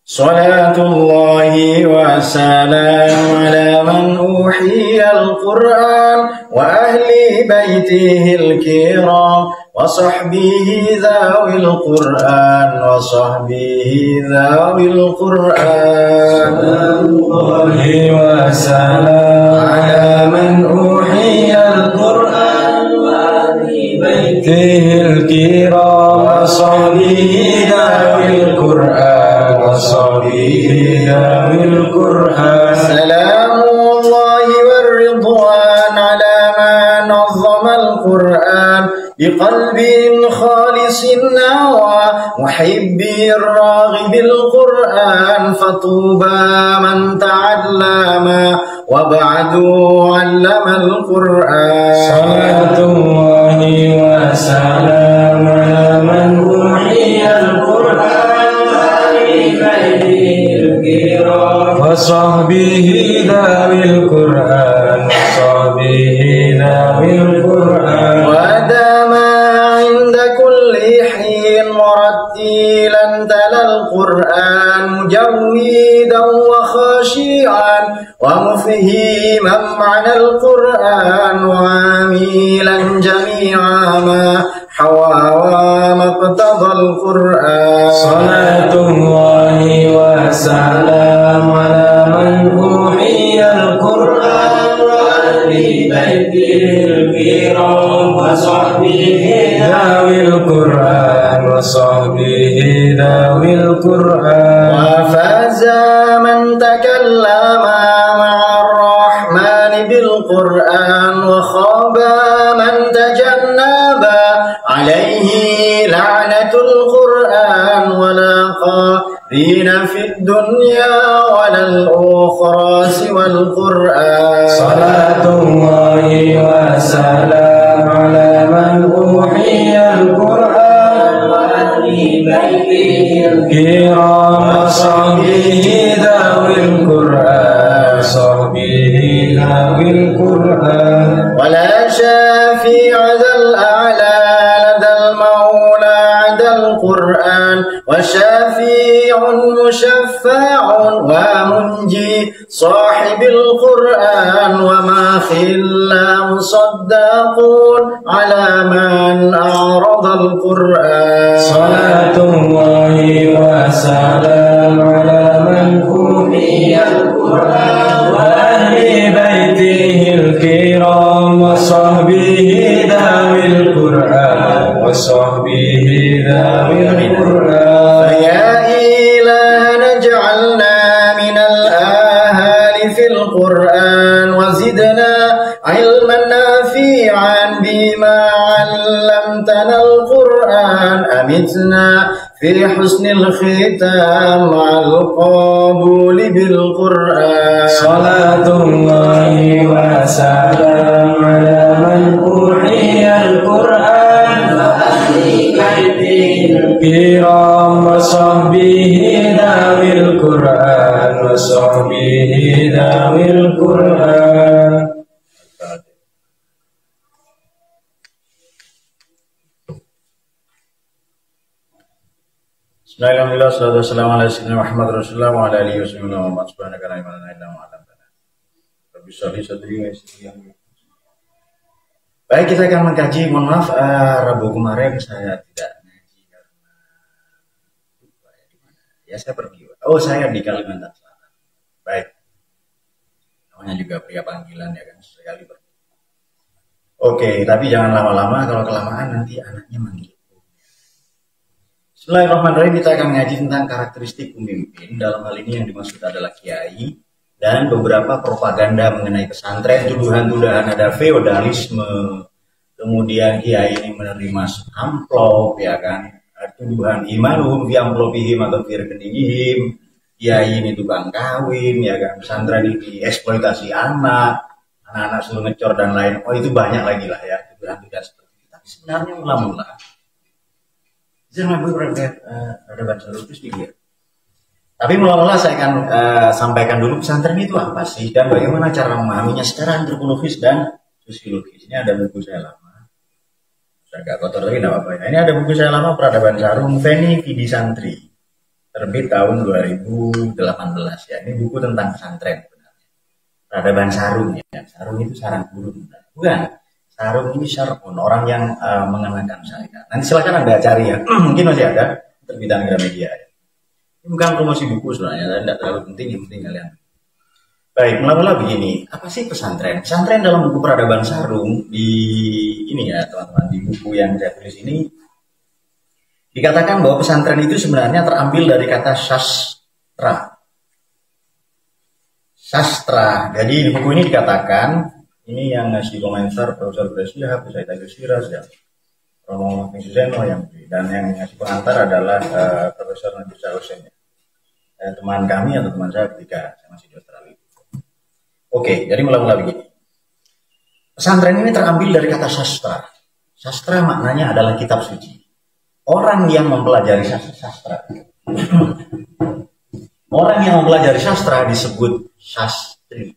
صلاة الله وسلام على من أوحي القرآن وأهل بيته الكرام وصحبه ذوي القرآن صلاة الله وسلام على من أوحي القرآن وأهل بيته الكرام وصحبه ذوي القرآن سلام الله والرضوان على من نظم القرآن بقلب خالص نوى محب الراغب القرآن فطوبى من تعلم وبعد علم القرآن صلاة الله وسلام على من أوحي القرآن وصحبه ذوي القرآن ودام عند كل حين مرتلا تلا القرآن مجودا وخاشعا ومفهما معنى القرآن وعاملا جميع ما حوى ومقتضى القرآن صلاة الله وسلام على من أوحي القرآن وأهل بيته الكرام وصحبه ذوي القرآن وفاز من تكلم مع الرحمن بالقرآن وخاب من تجنب عليه لعنة القرآن ولا قارين في الدنيا ولا الأخرى سوى القرآن صلاة الله وسلام على من أوحي القرآن وأهل بيته الكرام وصحبه ذوي القرآن ولا شافيع ذا الأعلى لدى المولى عدا القرآن وشافيع مشفع ومنجي صاحب القرآن وما خلا مصدقون على من أعرض القرآن صلاة الله وسلام على من أوحي القرآن وأهل بيته الكرام وصحبه ذوي القرآن فيا إلهنا اجعلنا من الآهال في القرآن وزدنا علما نافعا بما علمتنا القرآن أمتنا في حسن الختام مع القبول بالقرآن صلاة الله وسلام على من أوحي القرآن وأهل بيته الكرام وصحبه ذوي القرآن Bismillahirrahmanirrahim. Salatu wassalamu ala sayyidina Muhammad Rasulullah wa ala alihi wasallam. Subhanaka la ilma lana illa ma 'allamtana. Rabbi shrah li sadri wa yassir li amri. Baik, kita akan mengkaji. Mohon maaf, Rabu kemarin saya tidak ngaji karena lupa ya saya pergi. Oh, saya di Kalimantan Selatan. Baik. Namanya juga pria panggilan ya kan, sekali pergi. Oke, tapi jangan lama-lama, kalau kelamaan nanti anaknya manggil. Bismillahirrahmanirrahim, kita akan ngaji tentang karakteristik pemimpin. Dalam hal ini yang dimaksud adalah kiai dan beberapa propaganda mengenai pesantren, tuduhan-tuduhan ada feodalisme, kemudian kiai ini menerima amplop ya kan, tuduhan imanuhum fi amplopihim atau fi rekeningihim, kiai ini tukang kawin ya kan, pesantren ini eksploitasi anak-anak suruh ngecor dan lain. Oh, itu banyak lagi lah ya tuduhan-tuduhan seperti itu. Tapi sebenarnya mula-mula jangan gue ada baca terus dikit. Tapi mula-mula saya akan sampaikan dulu pesantren itu apa sih dan bagaimana cara memahaminya secara antropologis dan sosiologis. Ini ada buku saya lama, agak kotor tapi tidak apa-apa ya. Ini ada buku saya lama, Peradaban Sarung, Feni Vidi Santri, terbit tahun 2018 ya. Ini buku tentang pesantren sebenarnya. Peradaban sarung ya. Sarung itu sarang burung. Bukan. Sarung ini syar'un, orang yang mengenakan syariat. Nanti silakan Anda cari ya. Mungkin masih ada terbitan Gramedia ya. Ini bukan promosi buku sebenarnya, tidak terlalu penting, yang penting kalian. Baik, mula-mula begini. Apa sih pesantren? Pesantren dalam buku Peradaban Sarung di ini ya, teman-teman, di buku yang saya tulis ini dikatakan bahwa pesantren itu sebenarnya terambil dari kata sastra. Sastra. Jadi di buku ini dikatakan, ini yang ngasih komentar Profesor Brescia, Said Agus Siras, ya, Romo Suseno yang dan yang ngasih pengantar adalah Profesor Nadir Sahusen, ya. Teman kami atau teman saya ketika saya masih di Australia. Oke, jadi mula-mula begini. Pesantren ini terambil dari kata sastra. Sastra maknanya adalah kitab suci. Orang yang mempelajari sastra, orang yang mempelajari sastra disebut sastri.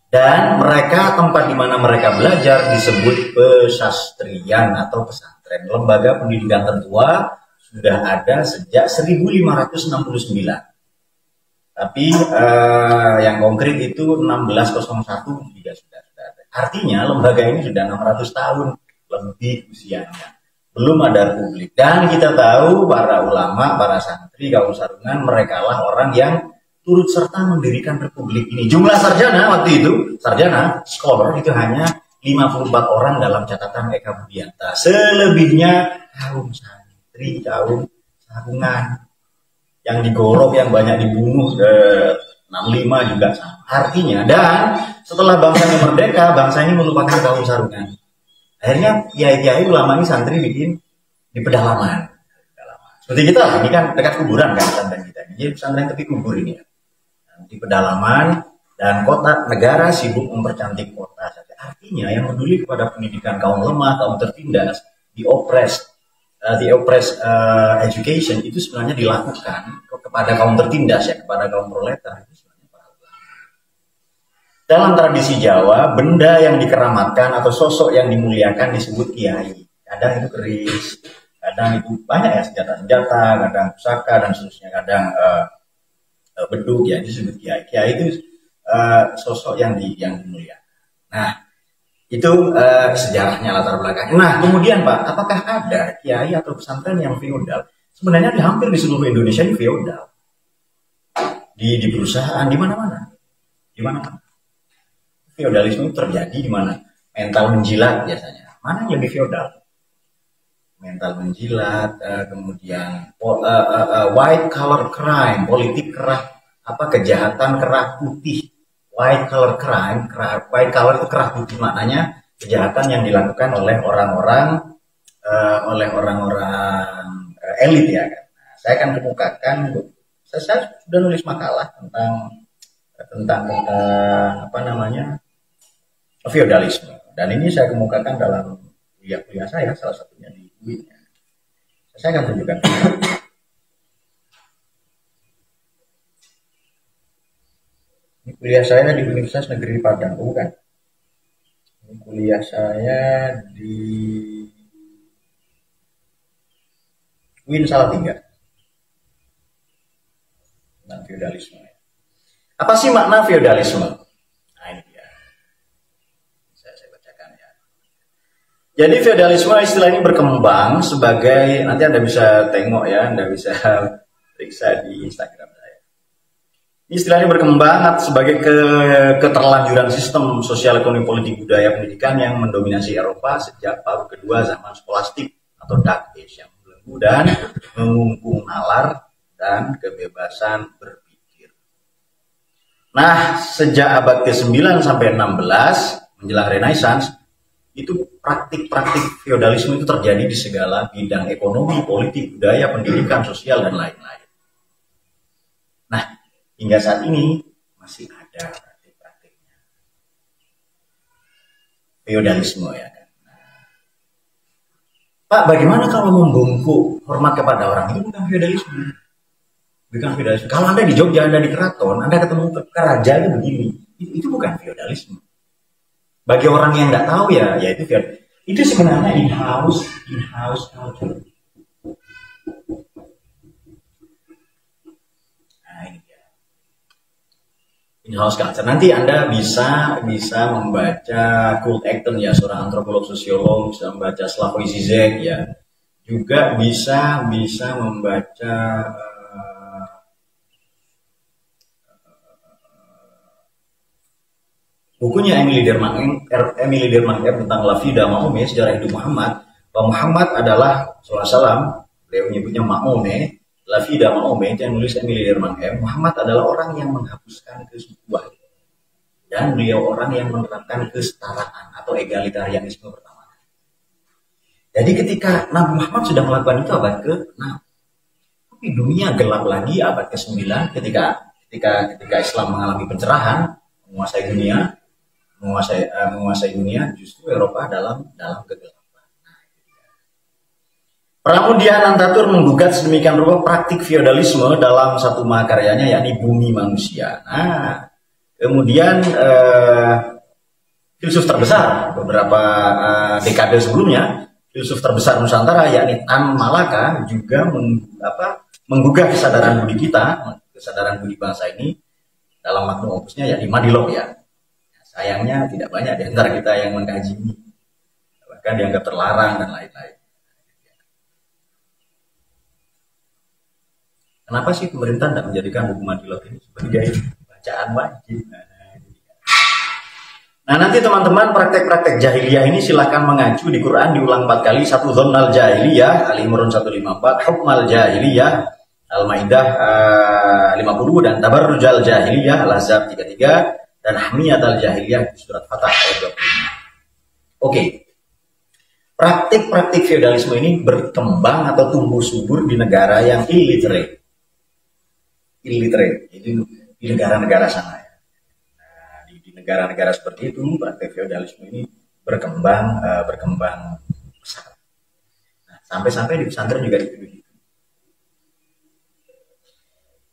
Dan mereka, tempat di mana mereka belajar disebut pesastrian atau pesantren. Lembaga pendidikan tertua sudah ada sejak 1569. Tapi yang konkret itu 1601 juga sudah ada. Artinya lembaga ini sudah 600 tahun lebih usianya. Belum ada republik. Dan kita tahu para ulama, para santri, kaum sarungan, merekalah orang yang turut serta mendirikan republik ini. Jumlah sarjana waktu itu, sarjana, scholar itu hanya 54 orang dalam catatan Eka Budianta. Selebihnya kaum santri, kaum sarungan. Yang digorok, yang banyak dibunuh, 65 juga sama. Artinya, dan setelah bangsanya merdeka, bangsa ini melupakan kaum sarungan. Akhirnya kiai-kiai ulama ini santri bikin di pedalaman. Seperti kita, ini kan dekat kuburan kan pesantren kita. Jadi pesantren tepi kubur ini ya. Di pedalaman dan kota negara sibuk mempercantik kota saja. Artinya yang peduli kepada pendidikan kaum lemah, kaum tertindas, di oppressed education itu sebenarnya dilakukan kepada kaum tertindas ya, kepada kaum proletar itu sebenarnya para ulama. Dalam tradisi Jawa, benda yang dikeramatkan atau sosok yang dimuliakan disebut kiai. Kadang itu keris, kadang itu banyak ya senjata-senjata, kadang pusaka dan seterusnya, kadang beduk ya disebut kiai. Kiai itu sosok yang dimuliakan. Nah, itu sejarahnya, latar belakangnya. Nah, kemudian Pak, apakah ada kiai atau pesantren yang feodal? Sebenarnya hampir di seluruh Indonesia ini feodal. Di perusahaan, di mana-mana. Di mana-mana. Feodalisme terjadi di mana? Mental menjilat biasanya. Mana yang lebih feodal? Mental menjilat, kemudian white collar crime, politik kerah, kejahatan kerah putih. White collar crime, white collar itu kerah putih, maknanya kejahatan yang dilakukan oleh orang-orang elit ya kan. Nah, saya akan kemukakan, saya sudah nulis makalah tentang feodalisme, dan ini saya kemukakan dalam kuliah saya, salah satunya di UIN. Saya akan tunjukkan. Ini kuliah saya di Universitas Negeri Padang, bukan? Ini kuliah saya di UIN Salatiga. Tentang feodalisme. Apa sih makna feodalisme? Nah, ini dia. Saya bacakan ya. Jadi feodalisme istilah ini berkembang sebagai, nanti Anda bisa tengok ya, Anda bisa periksa di Instagram. Istilahnya berkembang sebagai keterlanjuran sistem sosial ekonomi politik budaya pendidikan yang mendominasi Eropa sejak paruh kedua zaman skolastik atau Dark Age yang membelenggu dan mengungkung nalar dan kebebasan berpikir. Nah, sejak abad ke-9 sampai 16 menjelang Renaissance itu praktik-praktik feodalisme itu terjadi di segala bidang ekonomi, politik, budaya, pendidikan, sosial dan lain-lain. Nah, hingga saat ini masih ada praktik-praktiknya. Feodalisme ya kan. Pak, bagaimana kalau membungkuk hormat kepada orang? Itu bukan feodalisme. Bukan feodalisme. Kalau Anda di Jogja, Anda di keraton, Anda ketemu raja itu begini. Itu bukan feodalisme. Bagi orang yang nggak tahu ya itu Itu sebenarnya in-house culture. Nah, ini dia. In-house culture. Nanti Anda bisa membaca Kurt Acton ya, seorang antropolog sosiolog, bisa membaca Slavoj Žižek ya. Juga bisa membaca bukunya Emily Durkheim tentang La Vida Maomé, sejarah hidup Muhammad. Bahwa Muhammad adalah SAW, beliau menyebutnya Maomé, La Vida Maomé, yang nulis Emily Durkheim. Muhammad adalah orang yang menghapuskan kesukuan, dan beliau orang yang menerapkan kesetaraan atau egalitarianisme pertama. Jadi ketika Nabi Muhammad sudah melakukan itu abad ke-6, tapi dunia gelap lagi abad ke-9 ketika Islam mengalami pencerahan, menguasai dunia, justru Eropa dalam kegelapan. Pramudian Antatur menggugat sedemikian rupa praktik feodalisme dalam satu mahakaryanya, yakni Bumi Manusia. Nah, kemudian filsuf terbesar beberapa dekade sebelumnya, filsuf terbesar Nusantara yakni Tan Malaka juga menggugah kesadaran budi kita, kesadaran budi bangsa ini dalam magnum opusnya yakni Madilog ya. Sayangnya tidak banyak di antara kita yang mengkaji ini, bahkan dianggap terlarang dan lain-lain. Kenapa sih pemerintah tidak menjadikan buku Madilog ini sebagai bacaan wajib? Nah, nanti teman-teman praktek-praktek jahiliyah ini silahkan mengacu di Quran, diulang 4 kali. 1 Dhonnal Jahiliyah, Al-Imran 154, Hukmal Jahiliyah, Al-Maidah 50, dan Tabarrujal Jahiliyah, Al-Ahzab 33, dan Hamiyat Al-Jahiliyah di surat Fatah ayat 25. Oke. Praktik-praktik feodalisme ini berkembang atau tumbuh subur di negara yang illiterate. Jadi di negara-negara sana ya. Nah, di negara-negara seperti itu praktik feodalisme ini berkembang besar. Nah, sampai-sampai di pesantren juga gitu.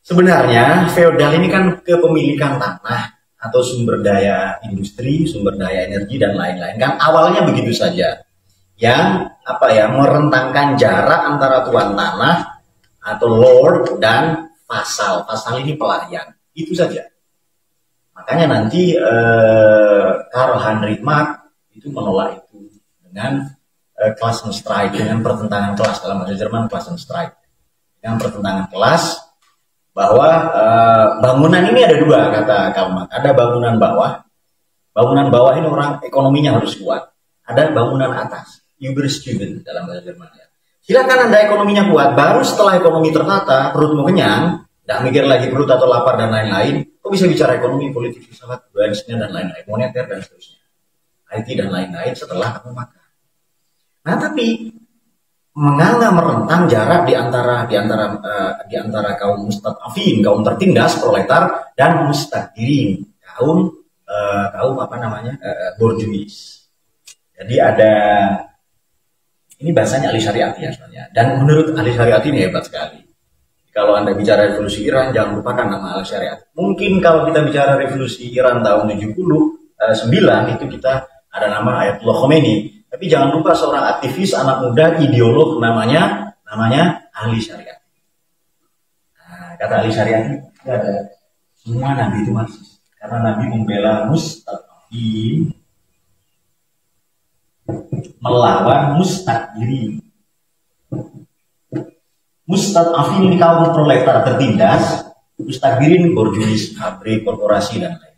Sebenarnya feodal ini kan kepemilikan tanah atau sumber daya industri, sumber daya energi dan lain-lain. Kan awalnya begitu saja. Yang merentangkan jarak antara tuan tanah atau lord dan vasal. Vasal ini pelayan. Itu saja. Makanya nanti Karl Heinrich Marx itu menolak itu dengan Klassenstreit, dengan pertentangan kelas, dalam bahasa Jerman Klassenstreit. Dengan pertentangan kelas, bahwa bangunan ini ada dua, kata Karl Marx. Ada bangunan bawah. Bangunan bawah ini orang ekonominya harus kuat. Ada bangunan atas, Überstuben dalam bahasa Jerman. Silakan Anda ekonominya kuat, baru setelah ekonomi tertata, perutmu kenyang, tidak mikir lagi perut atau lapar dan lain-lain, kok bisa bicara ekonomi, politik, filsafat, budaya dan lain-lain, moneter dan seterusnya, IT dan lain-lain setelah kamu makan. Nah, tapi menganga merentang jarak di antara kaum mustadafin, kaum tertindas, proletar, dan mustaqdirin, kaum borjuis. Jadi ada, ini bahasanya ahli syariat ya sebenarnya, dan menurut ahli syariat ini hebat sekali. Kalau Anda bicara revolusi Iran, jangan lupakan nama ahli syariat. Mungkin kalau kita bicara revolusi Iran tahun 79 itu kita ada nama Ayatollah Khomeini. Tapi jangan lupa seorang aktivis, anak muda, ideolog namanya ahli syariat. Nah, kata ahli syariat itu ada semua nabi itu marxis. Karena nabi membela mustadafin melawan mustaqdirin. Mustadafin ini kaum proletar tertindas, mustaqdirin borjuis, pabrik, korporasi dan lain.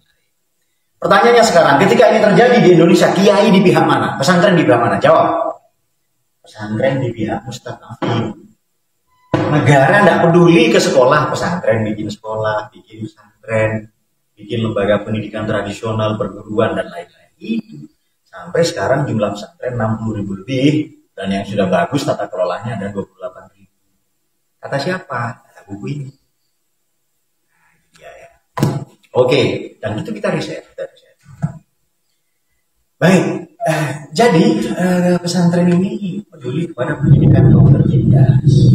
Pertanyaannya sekarang, ketika ini terjadi di Indonesia, kiai di pihak mana? Pesantren di pihak mana? Jawab. Pesantren di pihak mustadafin. Negara tidak peduli ke sekolah, pesantren bikin sekolah, bikin pesantren, bikin lembaga pendidikan tradisional, perguruan dan lain-lain. Itu sampai sekarang jumlah pesantren 60.000 lebih, dan yang sudah bagus tata kelolanya ada 28.000. Kata siapa? Kata buku ini. Nah, itu dia ya. Oke, dan itu kita riset. Baik, jadi pesantren ini peduli kepada pendidikan kaum tertindas.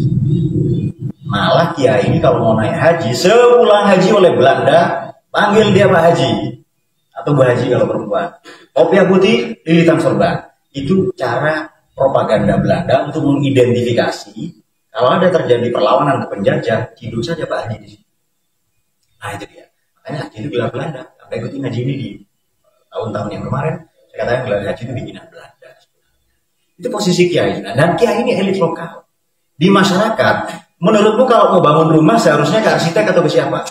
Malah kiai ini kalau mau naik haji, sepulang haji oleh Belanda, panggil dia Pak Haji atau Bu Haji kalau perempuan. Kopiah putih, lilitan sorban. Itu cara propaganda Belanda untuk mengidentifikasi kalau ada terjadi perlawanan ke penjajah, ciduk saja Pak Haji di sini. Nah itu dia. Makanya Haji itu gelar Belanda. Sampai ikutin ngaji ini di tahun-tahun yang kemarin, saya katakan gelar Haji itu bikinan Belanda. Itu posisi kiai. Dan kiai ini elit lokal. Di masyarakat, menurutmu kalau mau bangun rumah seharusnya ke arsitek atau ke siapa?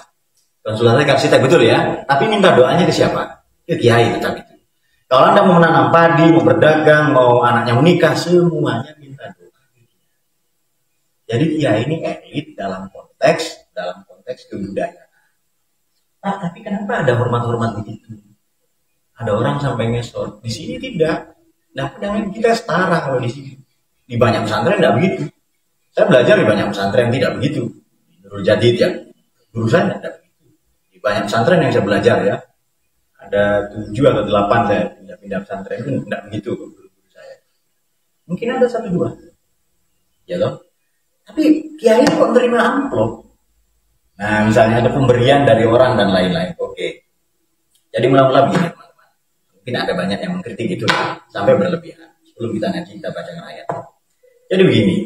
Konsultasi ke arsitek, betul ya? Tapi minta doanya ke siapa? Ke kiai tetap itu. Kalau Anda mau menanam padi, mau berdagang, mau anaknya menikah, semuanya minta doa. Jadi kiai ini elit dalam konteks kebudayaan. Nah, tapi kenapa ada hormat-hormat begitu? Ada orang sampai ngesot. Di sini tidak. Nah, dengan kita setara kalau di sini. Di banyak pesantren tidak begitu. Saya belajar di banyak pesantren tidak begitu. Nurul Jadid ya, guru saya tidak begitu. Di banyak pesantren yang saya belajar ya, ada 7 atau 8 saya pindah pesantren itu tidak begitu guru saya. Mungkin ada 1-2, ya loh. Tapi kiai kok terima amplop. Nah, misalnya ada pemberian dari orang dan lain-lain. Oke. Jadi mula-mula begini teman-teman. Mungkin ada banyak yang mengkritik itu sampai berlebihan. Sebelum kita ngaji kita bacakan ayat. Jadi begini.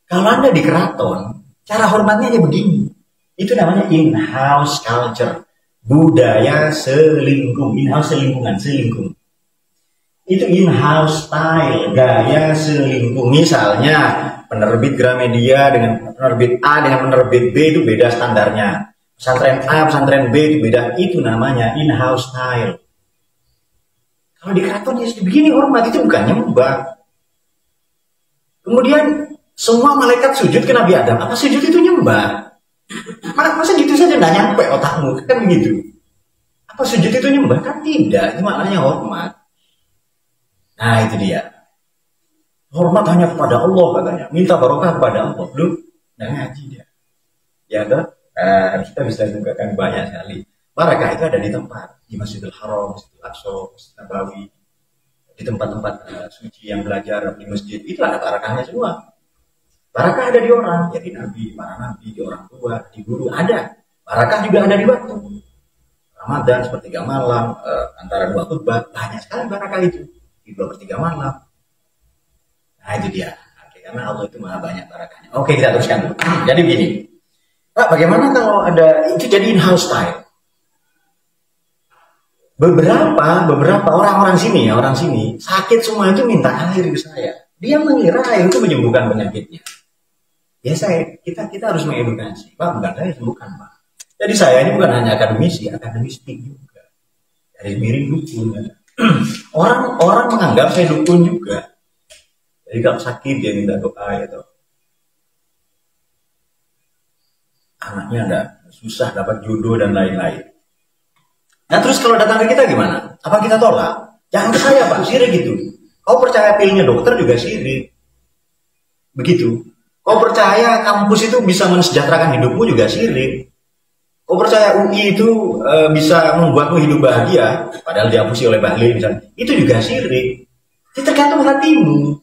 Kalau Anda di keraton, cara hormatnya aja begini. Itu namanya in-house culture. Budaya selingkung. In-house selingkung. Itu in-house style, gaya selingkung. Misalnya, penerbit Gramedia dengan penerbit A dengan penerbit B itu beda standarnya. Pesantren A, pesantren B itu beda. Itu namanya in-house style. Kalau di keraton ya begini hormat, itu bukan nyembah. Kemudian semua malaikat sujud ke Nabi Adam. Apa sujud itu nyembah? Masa gitu saja nggak nyampe otakmu, kan begitu? Apa sujud itu nyembah? Kan tidak, itu maknanya hormat. Nah itu dia. Hormat hanya kepada Allah katanya. Minta barokah kepada Allah. Lu nggak ngaji dia. Ya kan? Kita bisa gunakan banyak sekali. Barakah itu ada di tempat. Di Masjidil Haram, Masjidil Aqsa, Masjid Nabawi. Di tempat-tempat suci yang belajar di masjid. Itu ada barakahnya semua. Barakah ada di orang, ya di nabi, para nabi, di orang tua, di guru ada. Barakah juga ada di waktu. Ramadan sepertiga malam, antara 2 khutbah, banyak sekali barakah itu. Di 2/3 malam. Nah itu dia. Oke, karena Allah itu maha banyak barakahnya. Oke, kita teruskan dulu. Jadi begini. Pak, bagaimana kalau ada, itu jadi in-house style. Beberapa orang-orang sini ya, orang sini, sakit semua itu minta air ke saya. Dia mengira air itu menyembuhkan penyakitnya. Ya kita harus mengedukasi. Pak, bukan saya sembuhkan, Pak. Jadi saya ini bukan hanya akademisi, akademistik juga. Dari miring dukun. Ya. Orang menganggap saya dukun juga. Jadi kalau sakit dia minta doa ya toh. Anaknya ada susah dapat jodoh dan lain-lain. Nah terus kalau datang ke kita gimana? Apa kita tolak? Jangan ke saya Pak, sirik gitu. Kau percaya pilnya dokter juga sirik. Begitu. Kau percaya kampus itu bisa mensejahterakan hidupmu juga sirik. Kau percaya UI itu bisa membuatmu hidup bahagia, padahal dihapusi oleh Bahlil misalnya. Itu juga sirik. Itu tergantung hatimu.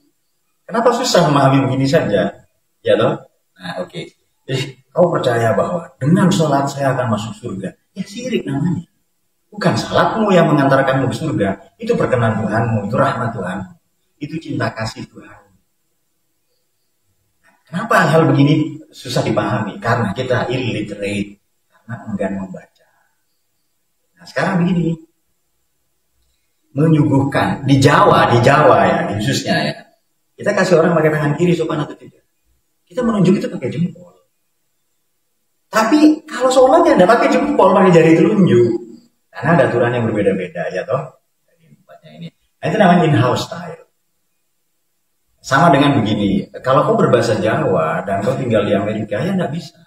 Kenapa susah memahami begini saja? Ya toh? Nah oke. Jadi kau percaya bahwa dengan sholat saya akan masuk surga. Ya sirik namanya. Bukan salatmu yang mengantarkanmu ke surga. Itu perkenan Tuhanmu, itu rahmat Tuhan. Itu cinta kasih Tuhan. Kenapa hal begini susah dipahami? Karena kita illiterate, karena enggan membaca. Nah sekarang begini, menyuguhkan di Jawa ya, di khususnya ya. Kita kasih orang pakai tangan kiri sopan atau tidak? Kita menunjuk itu pakai jempol. Tapi kalau sholatnya tidak pakai jempol, pakai jari telunjuk. Karena ada aturan yang berbeda-beda ya toh. Jadi tempatnya ini. Nah itu namanya in-house style. Sama dengan begini, kalau kau berbahasa Jawa dan kau tinggal di Amerika, ya nggak bisa.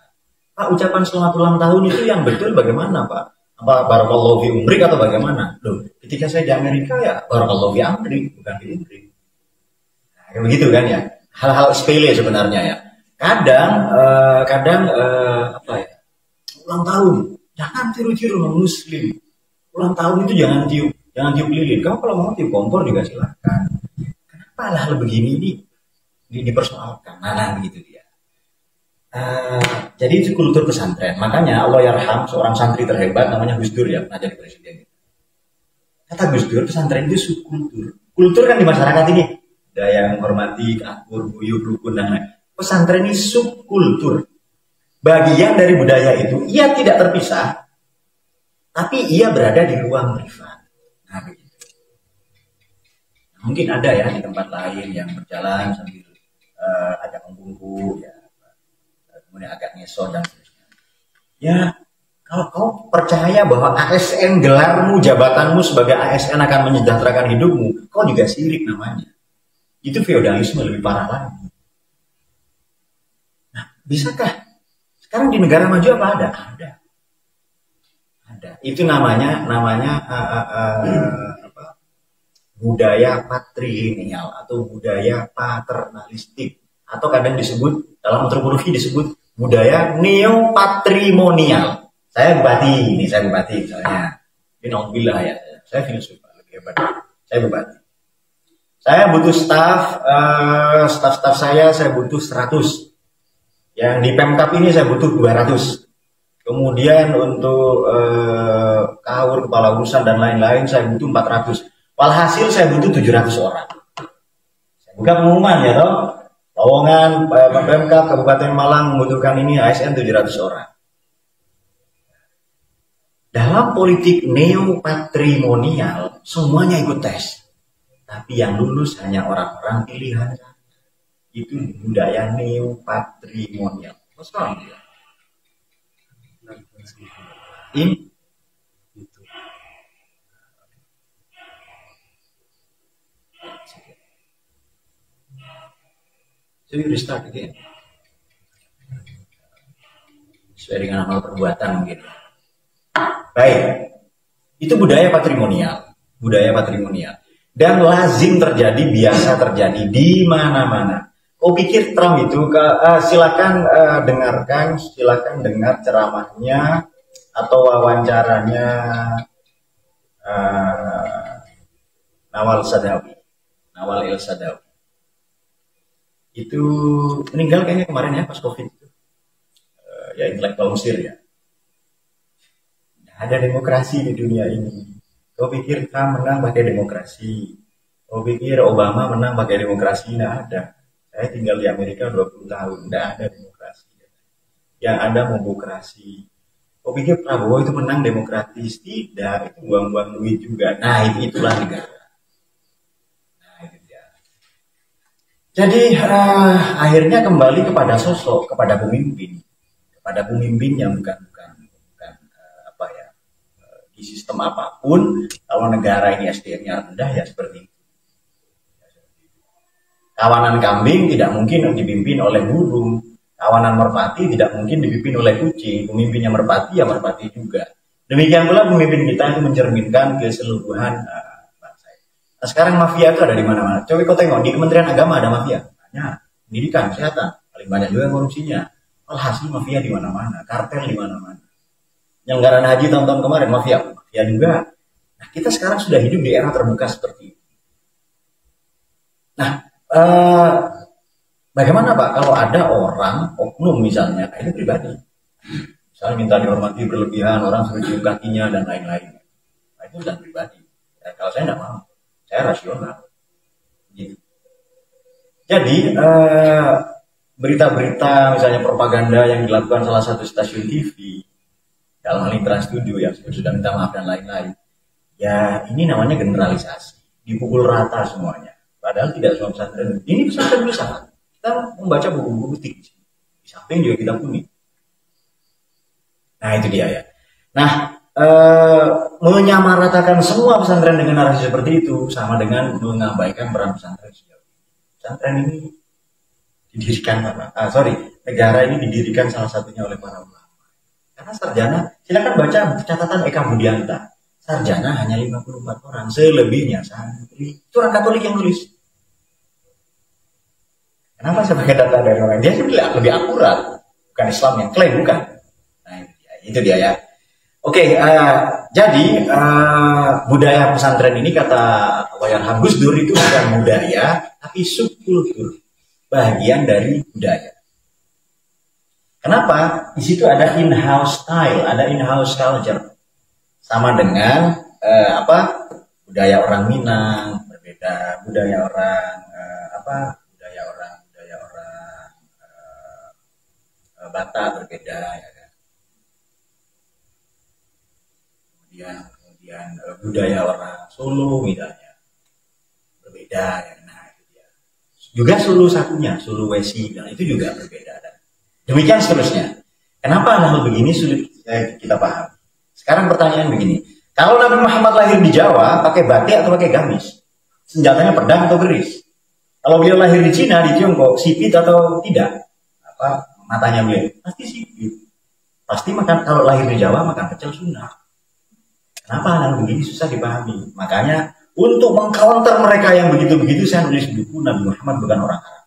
Pak, ucapan selamat ulang tahun itu yang betul bagaimana Pak? Apa barakallahu fi umrik atau bagaimana? Loh, ketika saya di Amerika ya barakallahu fi amrik, bukan fi umrik. Nah, begitu kan ya? Hal-hal sepele sebenarnya ya. Kadang apa ya? Ulang tahun, jangan tiru-tiru muslim. Ulang tahun itu jangan tiup lilin. Kamu kalau mau tiup kompor juga silakan. Hal begini ini dipersoalkan. Nah begitu dia. Jadi itu kultur pesantren. Makanya Allah yarham seorang santri terhebat namanya Gus Dur ya, pernah jadi presiden. Kata Gus Dur, pesantren itu subkultur. kultur kan di masyarakat ini ada yang menghormati, akur, guyup, rukun dan lain. Pesantren ini subkultur, bagian dari budaya itu. Ia tidak terpisah, tapi ia berada di ruang privat. Nah, begitu. Mungkin ada ya di tempat lain yang berjalan sambil agak membungkuk, ya, kemudian agak ngesot dan seterusnya. Ya, kalau kau percaya bahwa ASN, gelarmu, jabatanmu sebagai ASN akan menyejahterakan hidupmu, kau juga sirik namanya. Itu feodalisme lebih parah lagi. Nah, bisakah sekarang di negara maju apa ada? Ada. Itu namanya budaya patrilineal atau budaya paternalistik, atau kadang disebut dalam antropologi disebut budaya neopatrimonial. Saya bupati misalnya. Ini alhamdulillah ya. Saya filsuf lebih hebat. Saya bupati. Saya butuh staff saya butuh 100. Yang di Pemkap ini saya butuh 200. Kemudian untuk kaur, kepala urusan dan lain-lain saya butuh 400. Walhasil saya butuh 700 orang. Saya buka pengumuman ya toh. Lowongan Pemkap Kabupaten Malang membutuhkan ini ASN 700 orang. Dalam politik neopatrimonial semuanya ikut tes. Tapi yang lulus hanya orang-orang pilihan. Itu budaya neopatrimonial. What's wrong here? In so you restart again. Sesuai dengan amal perbuatan mungkin. Baik. Itu budaya patrimonial. Dan lazim terjadi, biasa terjadi di mana-mana. Kau pikir Trump itu, silakan dengar ceramahnya atau wawancaranya Nawal El Sadawi. Itu meninggal kayaknya kemarin ya pas COVID itu. Ya intelektual Mesir ya. Nggak ada demokrasi di dunia ini. Kau pikir Trump menang pakai demokrasi? Kau pikir Obama menang pakai demokrasi? Nggak ada. Saya tinggal di Amerika 20 tahun, nggak ada demokrasi. Yang ada demokrasi. Kau pikir Prabowo itu menang demokratis? Tidak, itu buang-buang duit juga. Nah, itulah negara. Nah, itu dia. Jadi akhirnya kembali kepada sosok, kepada pemimpin yang bukan di sistem apapun. Kalau negara ini SDM-nya rendah ya seperti itu. Kawanan kambing tidak mungkin dipimpin oleh burung. Kawanan merpati tidak mungkin dipimpin oleh kucing. Pemimpinnya merpati ya merpati juga. Demikian pula pemimpin kita itu mencerminkan keseluruhan bangsa. Nah, sekarang mafia itu ada di mana-mana. Coba kau tengok di Kementerian Agama ada mafia. Banyak. Pendidikan, kesehatan, paling banyak juga korupsinya. Alhasil mafia di mana-mana, kartel di mana-mana. Penyelenggaraan haji tahun-tahun kemarin mafia juga. Nah, kita sekarang sudah hidup di era terbuka seperti itu. Nah, bagaimana Pak kalau ada orang oknum misalnya, ini pribadi, misalnya minta dihormati berlebihan, orang suruh cium kakinya dan lain-lain. Nah, itu sudah pribadi. Ya, kalau saya tidak mau, saya rasional. Gitu. Jadi berita-berita misalnya propaganda yang dilakukan salah satu stasiun TV dalam hal ini Trans 7 yang sudah minta maaf dan lain-lain, ya ini namanya generalisasi, dipukul rata semuanya. Padahal tidak semua pesantren. Ini pesantren filsafat. Kita membaca buku-buku tinggi. Di samping juga kita kuning. Nah itu dia ya. Nah menyamaratakan semua pesantren dengan narasi seperti itu sama dengan mengabaikan peran pesantren sejauh ini. Pesantren ini didirikan negara ini didirikan salah satunya oleh para ulama. Karena sarjana, silakan baca catatan Eka Budianta. Sarjana hanya 54 orang, selebihnya santri. Itu orang Katolik yang nulis. Kenapa saya pakai data dari orang? Dia lebih akurat. Bukan Islam yang klaim, bukan. Nah, itu dia ya. Oke, jadi budaya pesantren ini kata Wayan Gus Dur itu bukan budaya, tapi subkultur. Bagian dari budaya. Kenapa? Di situ ada in-house style, ada in-house culture. Sama dengan budaya orang Minang, berbeda berbeda, budaya orang Batak berbeda, ya kan. Kemudian budaya orang Solo misalnya berbeda, ya. Nah, itu dia. Juga Solo satunya, Solo Wesi, dan itu juga berbeda. Dan demikian seterusnya. Kenapa hal begini sulit kita paham? Sekarang pertanyaan begini, kalau Nabi Muhammad lahir di Jawa, pakai batik atau pakai gamis? Senjatanya pedang atau keris? Kalau beliau lahir di Cina, di Tiongkok, sipit atau tidak? Matanya beliau? Pasti sipit. Pasti makan, kalau lahir di Jawa, makan pecel sunnah. Kenapa hal begini susah dipahami? Makanya, untuk mengcounter mereka yang begitu-begitu, saya nulis buku Nabi Muhammad bukan orang Arab.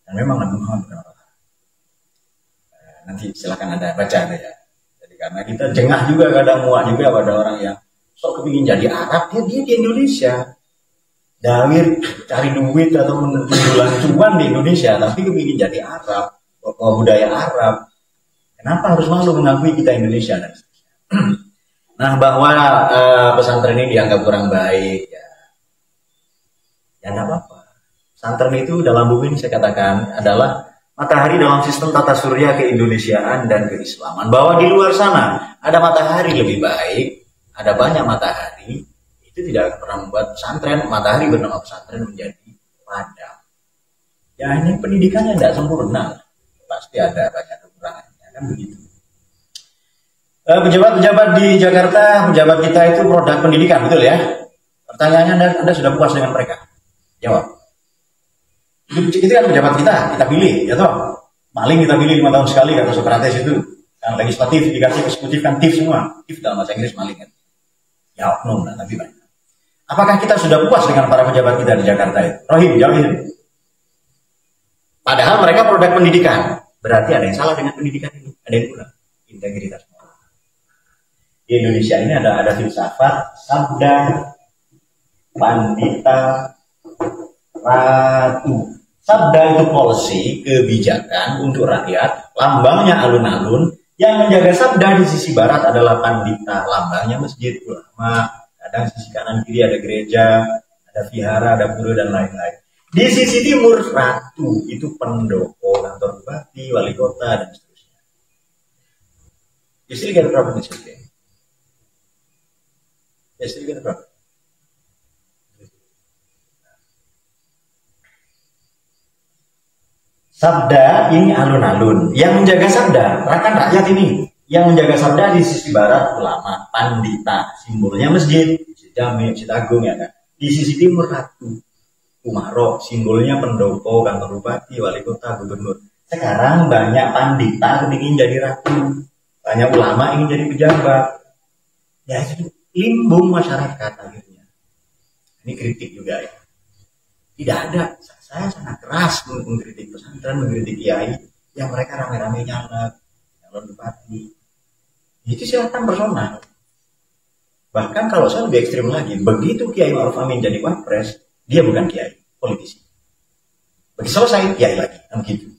Dan memang Nabi Muhammad bukan orang Arab. Nanti silakan Anda baca ya. Jadi karena kita jengah juga, kadang muak juga pada orang yang sok kepingin jadi Arab, dia di Indonesia. Dawir cari duit atau menjualan cuan di Indonesia, tapi kepingin jadi Arab, budaya Arab. Kenapa harus malu mengakui kita Indonesia? Nah, bahwa pesantren ini dianggap kurang baik, ya nggak apa-apa. Pesantren itu dalam buku ini saya katakan adalah matahari dalam sistem tata surya keindonesiaan dan keislaman. Bahwa di luar sana ada matahari lebih baik, ada banyak matahari, itu tidak pernah membuat pesantren, matahari bernama pesantren menjadi padam. Ya ini pendidikannya tidak sempurna, pasti ada banyak kekurangannya, kan begitu. Pejabat-pejabat di Jakarta, pejabat kita itu produk pendidikan, betul ya? Pertanyaannya, Anda sudah puas dengan mereka? Jawab. Itu kan pejabat kita pilih, ya toh. Maling kita pilih 5 tahun sekali, kata Socrates itu. Yang legislatif dikasih eksekutif kan tif semua. Tif dalam bahasa Inggris maling kan. Ya oknum lah, tapi banyak. Apakah kita sudah puas dengan para pejabat kita di Jakarta itu? Rohim, jawab itu. Padahal mereka produk pendidikan. Berarti ada yang salah dengan pendidikan ini. Ada yang kurang. Integritas moral. Di Indonesia ini ada filsafat, sabda, pandita, ratu. Sabda itu policy, kebijakan untuk rakyat, lambangnya alun-alun. Yang menjaga sabda di sisi barat adalah pandita, lambangnya masjid, ulama. Kadang sisi kanan kiri ada gereja, ada vihara, ada pura dan lain-lain. Di sisi timur ratu itu pendopo, kantor bupati, wali kota dan seterusnya. You still get a problem with it. You still get a problem. Sabda ini alun-alun. Yang menjaga sabda, rakyat ini. Yang menjaga sabda di sisi barat ulama, pandita, simbolnya masjid, Jami, Masjid Agung ya kan. Di sisi timur ratu, Umaro, simbolnya pendopo, kantor bupati, wali kota, gubernur. Sekarang banyak pandita ingin jadi ratu, banyak ulama ingin jadi pejabat. Ya itu limbung masyarakat akhirnya. Ini kritik juga ya. Tidak ada. Saya sangat keras mengkritik pesantren, mengkritik kiai yang mereka rame-rame nyalek, calon bupati. Itu silakan personal. Bahkan kalau saya lebih ekstrim lagi, begitu Kiai Ma'ruf Amin jadi wapres, dia bukan kiai, politisi. Begitu selesai, kiai lagi, begitu.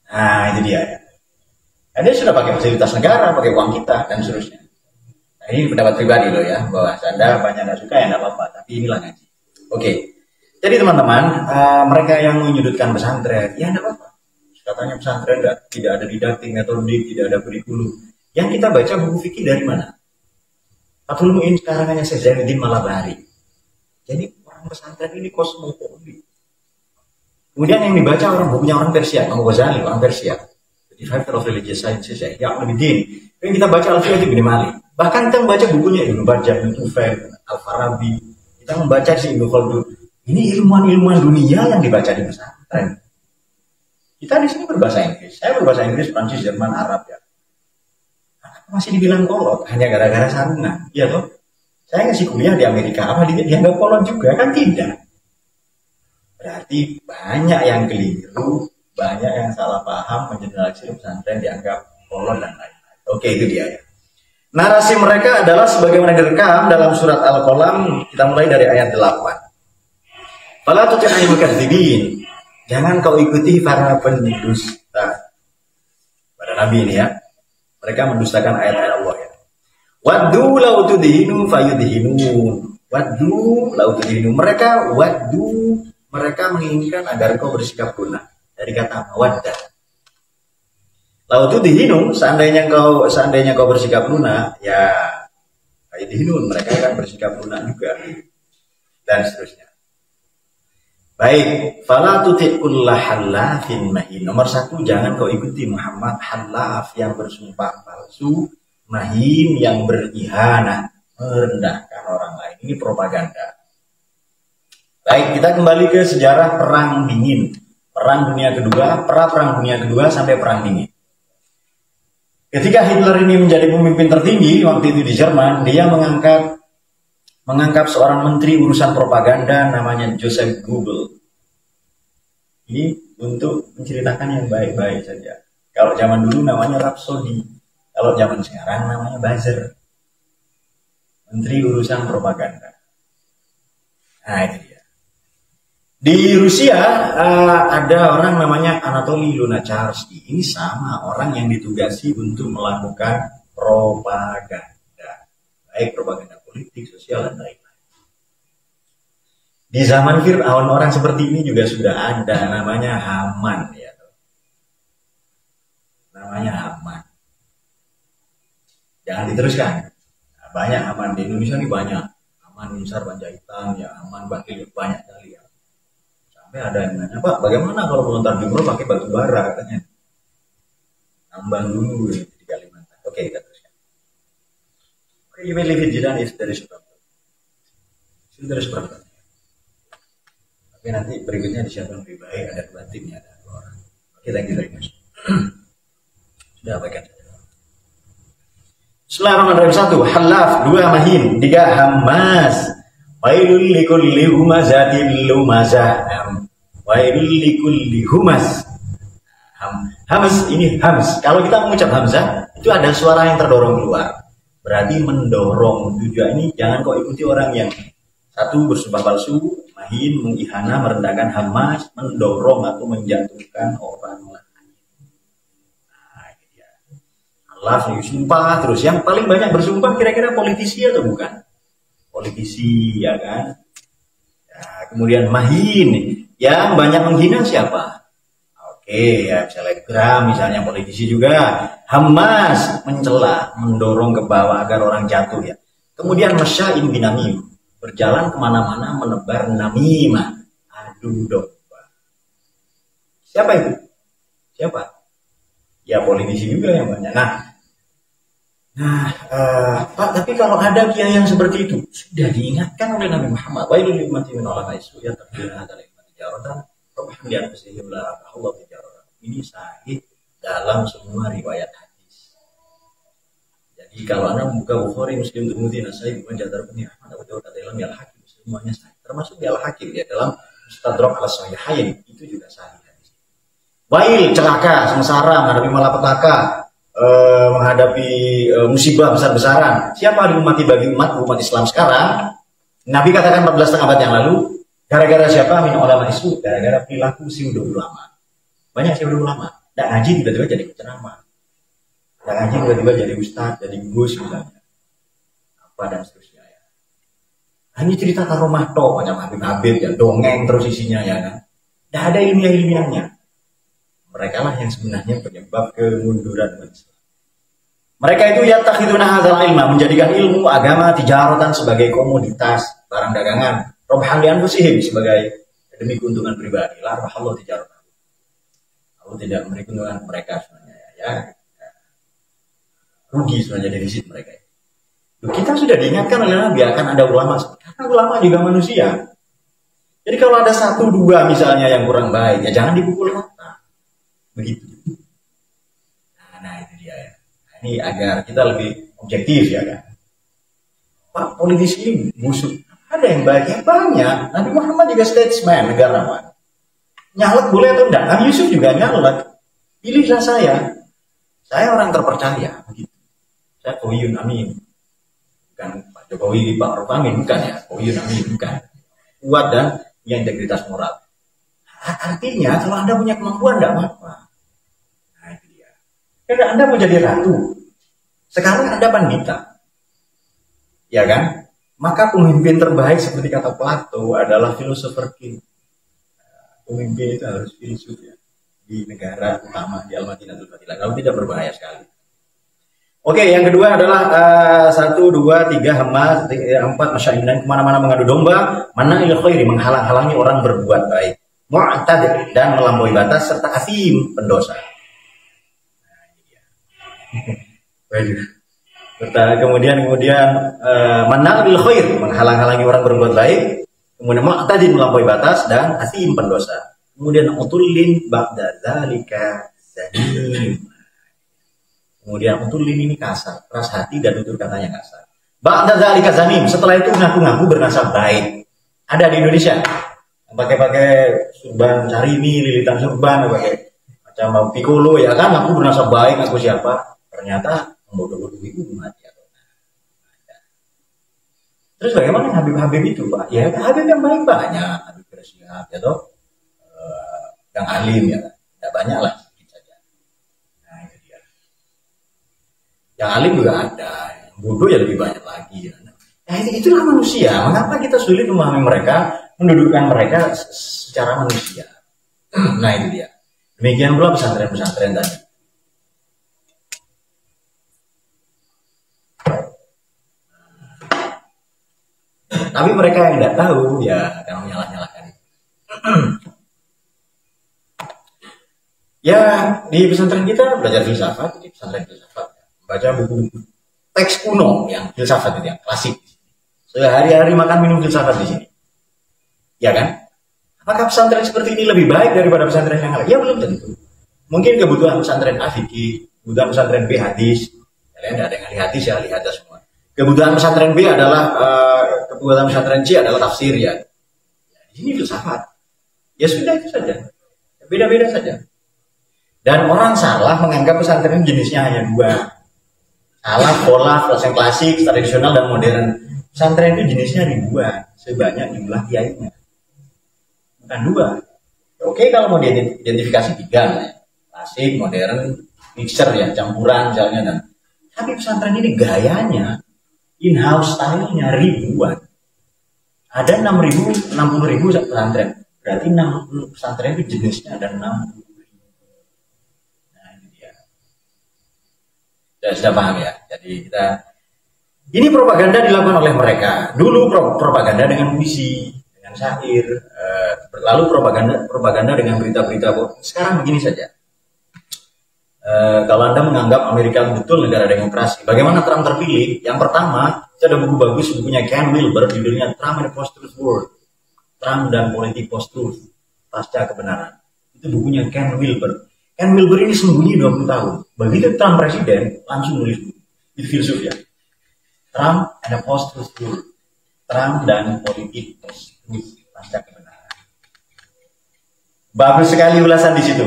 Nah itu dia. Nah, dia sudah pakai fasilitas negara, pakai uang kita dan seterusnya. Nah, ini pendapat pribadi loh ya, bahwa Anda banyak nggak suka ya nggak apa-apa, tapi inilah ngaji. Oke. Jadi teman-teman, mereka yang menyudutkan pesantren, ya enggak apa-apa. Katanya pesantren tidak ada didaktik, metodik, tidak ada kurikulum. Yang kita baca buku fikih dari mana? Fathul Mu'in sekarang hanya Zainuddin Malabari. Jadi orang pesantren ini kosmopolit. Kemudian yang dibaca bukunya orang Persia, Imam Ghazali, orang Persia. The Five of Religious Sciences, ya Ahmaduddin. Yang kita baca Al-Fiqh Ibn Malik. Bahkan kita membaca bukunya Ibnu Bajjah, Ibnu Tufail, Al-Farabi. Kita membaca si Ibnu Khaldun. Ini ilmuwan-ilmuwan dunia yang dibaca di pesantren. Kita di sini berbahasa Inggris. Saya berbahasa Inggris, Prancis, Jerman, Arab ya. Masih dibilang kolot hanya gara-gara sarungan. Iya toh? Saya ngasih kuliah di Amerika, apa dianggap kolot juga? Kan tidak. Berarti banyak yang keliru, banyak yang salah paham, mengeneralisir pesantren dianggap kolot dan lain-lain. Oke, itu dia ya. Narasi mereka adalah sebagaimana direkam dalam surat Al-Qalam, kita mulai dari ayat 8. Fala tuti'il mukadzibin. Jangan kau ikuti para pendusta. Pada Nabi ini ya. Mereka mendustakan ayat-ayat Allah ya. Waddu law tudhinu fayudhinun. Waddu lau tudhinu. Mereka waddu, mereka menginginkan agar kau bersikap lunak. Dari kata mawaddah. Lau tudhinu, seandainya kau bersikap lunak, ya kaidhinun, mereka akan bersikap lunak juga. Dan seterusnya. Baik, fala tuti' kulla hallafin mahin. Nomor 1, jangan kau ikuti Muhammad hallaf yang bersumpah palsu, mahin yang berihanah, merendahkan orang lain. Ini propaganda. Baik, kita kembali ke sejarah Perang Dingin. Perang Dunia Kedua, Perang Dunia Kedua sampai Perang Dingin. Ketika Hitler ini menjadi pemimpin tertinggi waktu itu di Jerman, dia mengangkat seorang menteri urusan propaganda namanya Joseph Goebbels. Ini untuk menceritakan yang baik-baik saja. Kalau zaman dulu namanya Rhapsody, kalau zaman sekarang namanya buzzer. Menteri urusan propaganda. Nah, itu dia. Di Rusia ada orang namanya Anatoly Lunacharsky. Ini sama orang yang ditugasi untuk melakukan propaganda. Baik propaganda politik, sosial, dan lain-lain. Di zaman Fir'aun orang seperti ini juga sudah ada, namanya Haman. Ya. Namanya Haman. Jangan diteruskan. Banyak Haman di Indonesia ini banyak. Haman Besar Panjaitan, ya Haman Bakil banyak kali ya. Ada yang nanya, Pak, bagaimana kalau melontar jumroh pakai batu bara katanya? Tambang dulu di Kalimantan. Oke, kita teruskan. Oke, you may leave it Jidan if there is a problem. There is problem. Tapi nanti berikutnya disiapkan lebih baik, ada dua timnya, ada 2 orang. Oke, thank you very much. Sudah bagian saja. Bismillahirrahmanirrahim. 1, halaf. 2, mahin. 3, hamas. Wailul likulli humazatil lumazah. Wailul likulli humaz. Hamz ini hams. Kalau kita mengucap hamzah, itu ada suara yang terdorong keluar. Berarti mendorong. Tujuan ini jangan kau ikuti orang yang 1 bersumpah palsu, mahin, menghina, merendahkan, hamas, mendorong atau menjatuhkan orang lain. Nah, ini dia. Allah sumpah terus. Yang paling banyak bersumpah kira-kira politisi atau bukan? Politisi, ya kan? Ya, kemudian mahin, yang banyak menghina siapa? Oke, ya selebgram misalnya, politisi juga. Hamas, mencela, mendorong ke bawah agar orang jatuh ya. Kemudian masya'in binamim, berjalan kemana-mana menebar namimah, adu domba. Siapa itu? Siapa? Ya politisi juga yang banyak. Pak, tapi kalau ada kiai yang seperti itu sudah diingatkan oleh Nabi Muhammad, wailul lil ummati min ulama isu ya tafsirah dari tijaratan rohanian kesehibla Allah tijaratan. Ini sahih dalam semua riwayat hadis. Jadi kalau Anda membuka Bukhari, Muslim, Tirmidzi, Nasai, Ibnu Majah, Darqutni, Ahmad, Abu Dawud, dalam Al-Hakim, semuanya sahih. Termasuk di Al-Hakim ya, dalam Mustadrak al-Sahihain itu juga sahih hadis. Wail, celaka, sengsara, menghadapi malapetaka, menghadapi musibah besar-besaran. Siapa diumati bagi umat Islam sekarang? Nabi katakan 14 abad yang lalu, gara-gara siapa? Min ulama isu, gara-gara perilaku pseudo ulama. Banyak pseudo ulama. Nggak ngaji tiba-tiba jadi penceramah. Nggak ngaji tiba-tiba jadi ustaz, jadi gus misalnya. Apa dan seterusnya ya. Hanya cerita karomah toh, banyak Habib ya, dongeng terus isinya ya kan. Nggak ada ilmiah-ilmiahnya. Mereka lah yang sebenarnya penyebab kemunduran Islam. Mereka itu yattakhiduna hadzal ilma, menjadikan ilmu agama tijaratan sebagai komoditas, barang dagangan, robhan li anfusihim, sebagai demi keuntungan pribadi. La rahallahu tijaratan. Allah tidak memberi keuntungan mereka sebenarnya ya. Rugi sebenarnya defisit mereka. Kita sudah diingatkan oleh Nabi akan ada ulama, karena ulama juga manusia. Jadi kalau ada 1, 2 misalnya yang kurang baik, ya jangan dipukul rata. Begitu. Nah itu dia ya. Nah, ini agar kita lebih objektif ya kan. Pak, politisi ini musuh. Ada yang baik, ya banyak. Nabi Muhammad juga statesman, negarawan. Nyalek boleh atau enggak? Nabi Yusuf juga nyalek. Pilihlah saya. Saya orang terpercaya. Begitu. Saya Koyun Amin. Bukan Pak Jokowi, Pak Maruf Amin, bukan ya. Koyun Amin, bukan. Kuat dan punya integritas moral. Artinya kalau Anda punya kemampuan enggak apa-apa. Nah itu dia. Karena Anda mau jadi ratu. Sekarang Anda pandita. Ya kan? Maka pemimpin terbaik seperti kata Plato adalah philosopher king. Pemimpin itu harus filsuf ya, di negara utama di Al-Madinatul Fadilah. Kalau tidak berbahaya sekali. Oke, yang kedua adalah 1, 2, 3 hama, 4 masyainan kemana-mana mengadu domba, mana il khairi menghalang-halangi orang berbuat baik, mu'tad dan melampaui batas serta asim pendosa. Waduh. Kemudian mana il khair menghalang-halangi orang berbuat baik, kemudian mu'tad melampaui batas dan asim pendosa. Kemudian utullin ba'da dzalika zanim. Kemudian utulin ini kasar, keras hati dan tutur katanya kasar. Ba'da dzalika zanim, setelah itu ngaku-ngaku bernasab baik. Ada di Indonesia. Pakai surban Syahrini, lilitan surban, pakai macam pikolo ya kan, aku bernasab baik, aku siapa? Ternyata membodoh-bodohi umat ya. Terus bagaimana Habib-Habib itu, Pak? Ya Habib yang baik banyak, Habib Rizyihab ya toh. Yang alim ya, tidak banyak lah. Yang alim juga ada, yang bodoh ya lebih banyak lagi. Nah itulah manusia. Mengapa kita sulit memahami mereka, mendudukkan mereka secara manusia? Nah itu dia. Demikian pula pesantren-pesantren tadi. Tapi mereka yang tidak tahu ya akan menyalah-nyalahkan itu. Ya di pesantren kita belajar filsafat, di pesantren filsafat. Baca buku-buku teks kuno yang filsafat itu yang klasik. Sehari-hari makan minum filsafat di sini. Ya kan? Apakah pesantren seperti ini lebih baik daripada pesantren yang lain? Ya belum tentu. Mungkin kebutuhan pesantren A fikih, kebutuhan pesantren B hadis. Kalian ada yang ahli hadis ya, ahli hadis semua. Kebutuhan pesantren B adalah kebutuhan pesantren C adalah tafsir ya. Di sini filsafat. Ya sudah itu saja. Beda-beda saja. Dan orang salah menganggap pesantren jenisnya hanya dua. Salah pola yang klasik, tradisional dan modern. Pesantren itu jenisnya ribuan, sebanyak jumlah kiainya. Bukan dua. Oke kalau mau diidentifikasi 3 ya. Klasik, modern, mixer ya, campuran misalnya dan. Tapi pesantren ini gayanya, in-house style-nya ribuan. Ada 60.000 pesantren. Berarti 60 pesantren itu jenisnya ada 60. Sudah paham ya. Jadi ini propaganda dilakukan oleh mereka. Dulu propaganda dengan puisi, dengan syair, lalu propaganda dengan berita-berita. Sekarang begini saja. Kalau Anda menganggap Amerika betul negara demokrasi, bagaimana Trump terpilih? Yang pertama, ada buku bagus, bukunya Ken Wilber, judulnya Trump and the Post-Truth World. Trump dan politik post-truth, pasca kebenaran. Itu bukunya Ken Wilber. Ken Wilber ini sembunyi 20 tahun. Begitu Trump presiden, langsung nulis buku. Itu filsuf ya. Trump and the post-truth world. Trump dan politik post-truth pasca kebenaran. Bagus sekali ulasan di situ.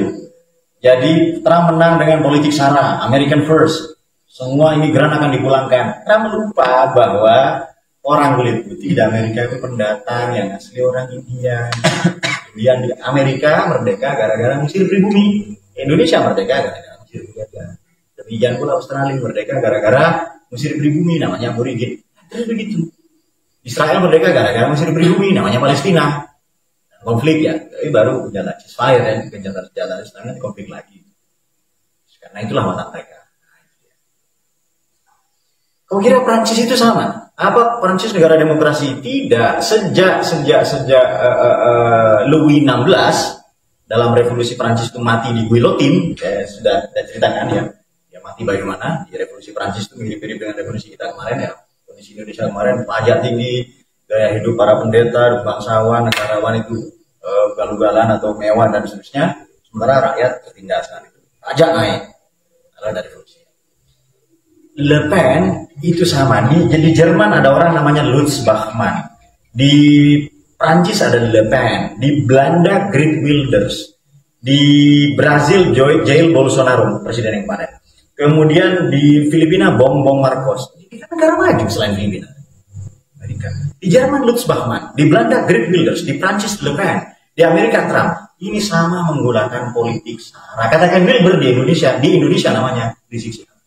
Jadi Trump menang dengan politik sara, American first. Semua imigran akan dipulangkan. Trump lupa bahwa orang kulit putih di Amerika itu pendatang yang asli orang India. Kemudian di Amerika merdeka gara-gara Mesir pribumi. Indonesia merdeka gara-gara Mesir pribumi. Demikian pula Australia merdeka gara-gara Mesir pribumi namanya aborigin. Terus begitu. Israel merdeka gara-gara Mesir pribumi namanya Palestina. Konflik ya, tapi baru senjata ceasefire ya, senjata Israel nanti konflik lagi. Karena itulah watak mereka. Kau kira Prancis itu sama? Apa Prancis negara demokrasi? Tidak. Sejak Louis XVI dalam revolusi Prancis itu mati di guillotine, sudah ceritakan ya. Dia mati bagaimana? Di revolusi Prancis itu mirip-mirip dengan revolusi kita kemarin ya. Kondisi Indonesia kemarin pajak tinggi, gaya hidup para pendeta, bangsawan, negarawan itu galugalan atau mewah dan seterusnya. Sementara rakyat tertindas kan itu. Pajak naik. Kalau dari revolusi. Le Pen itu sama. Di Jerman ada orang namanya Lutz Bachmann. Di Prancis ada Le Pen. Di Belanda Geert Wilders. Di Brazil Jair Bolsonaro, presiden yang kemarin. Kemudian di Filipina Bongbong Marcos. Kita negara maju selain Filipina. Di Jerman Lutz Bachmann. Di Belanda Geert Wilders. Di Prancis Le Pen. Di Amerika Trump. Ini sama menggunakan politik sara. Katakan Wilber di Indonesia namanya Rizik Syihab.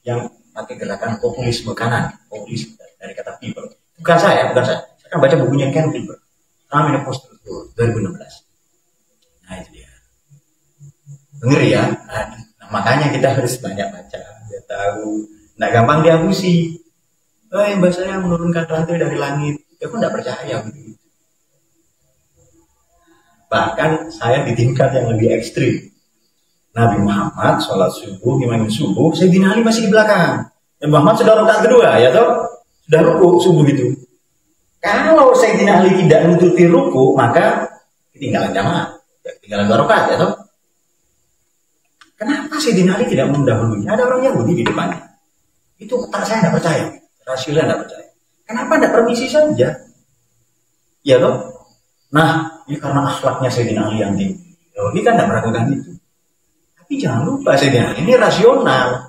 Yang pakai gerakan populisme kanan, populisme dari kata people. Bukan saya. Saya kan baca bukunya Ken Wilber. Trump in a Post 2016. Nah itu dia. Ngeri ya. Nah, makanya kita harus banyak baca. Biar tahu. Nggak gampang diabusi. Mbak saya menurunkan rantai dari langit. Ya kok nggak percaya gitu. Bahkan saya di tingkat yang lebih ekstrim. Nabi Muhammad sholat subuh, imam subuh, Sayyidina Ali masih di belakang. Nabi Muhammad sudah rakaat kedua, ya toh? Sudah ruku subuh itu. Kalau Sayyidina Ali tidak menutupi ruku, maka ketinggalan jamaah. Ketinggalan 2 rakaat, ya toh? Kenapa Sayyidina Ali tidak mendahului? Ada orang Yahudi di depannya. Itu otak saya tidak percaya. Rasulullah tidak percaya. Kenapa tidak permisi saja? Ya toh? Nah, ini karena akhlaknya Sayyidina Ali yang tinggi. Ini kan tidak meragukan itu. Tapi jangan lupa Sayyidina Ali ini rasional.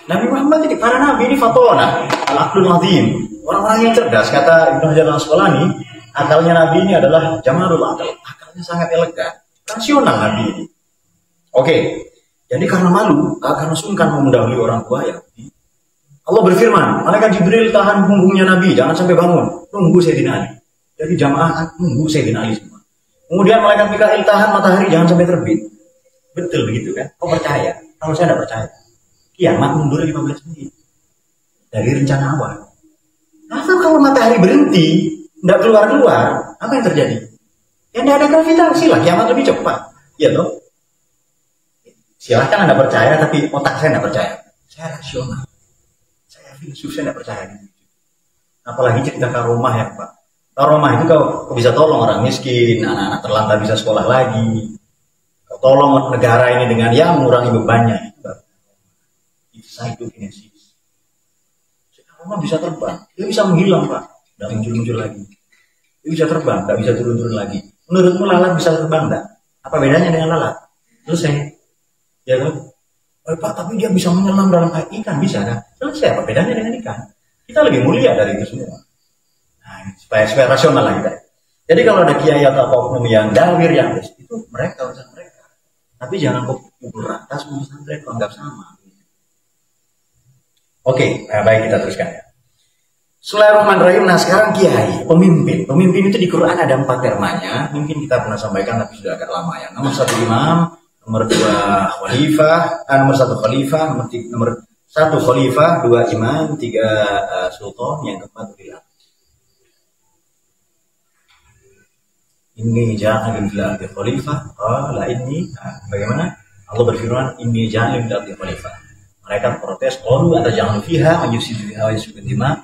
Nabi Muhammad ini, para nabi ini fatona, al-aqlul azim. Orang-orang yang cerdas, kata Ibnu Hajar al-Asqalani, akalnya nabi ini adalah jamalul akal. Akalnya sangat elegan. Rasional nabi ini. Oke. Jadi karena malu, karena sungkan mendahului orang tua ya. Allah berfirman, malaikat Jibril tahan punggungnya Nabi, jangan sampai bangun. Tunggu Sayyidina Ali. Jadi jamaah tunggu Sayyidina Ali semua. Kemudian malaikat Mikail tahan matahari, jangan sampai terbit. Betul begitu kan? Kau percaya? Kalau saya tidak percaya. Kiamat mundur 15 menit. Dari rencana awal. Atau kalau matahari berhenti, tidak keluar-keluar, apa yang terjadi? Ya tidak ada gravitasi lah, kiamat lebih cepat. Ya toh? Silahkan Anda percaya, tapi otak saya tidak percaya. Saya rasional. Saya filsuf, saya tidak percaya. Apalagi cerita karomah ya Pak. Karomah itu kau bisa tolong orang miskin, anak-anak terlantar bisa sekolah lagi. Kau tolong negara ini dengan ya mengurangi bebannya. Itu psychokinesis. Karomah bisa terbang, dia bisa menghilang Pak. Tidak muncul-muncul lagi. Dia bisa terbang, tidak bisa turun-turun lagi. Menurutmu lalat bisa terbang tidak? Apa bedanya dengan lalat? Selesai. Ya kan? Pak, tapi dia bisa menyelam dalam air ikan, bisa kan? Selesai, apa bedanya dengan ikan? Kita lebih mulia dari itu semua. Nah, supaya rasional lah kita. Jadi kalau ada kiai atau oknum yang dawir yang itu mereka urusan mereka. Tapi jangan pukul rata semua pesantren anggap sama. Oke, baik kita teruskan ya. Bismillahirrahmanirrahim. Nah sekarang kiai, pemimpin. Pemimpin itu di Quran ada 4 temanya. Mungkin kita pernah sampaikan tapi sudah agak lama ya. Nomor 1 imam, nomor 2 khalifah, nomor 1 khalifah, nomor 1 khalifah, 2 imam, 3 sultan, yang keempat bilang. Ini jangan bilang di khalifah. Lah ini, bagaimana? Allah berfirman, ini jangan bilang di khalifah. Mereka protes, qalu atau jangan fiha, menyusidu fiha wa yusufin dima.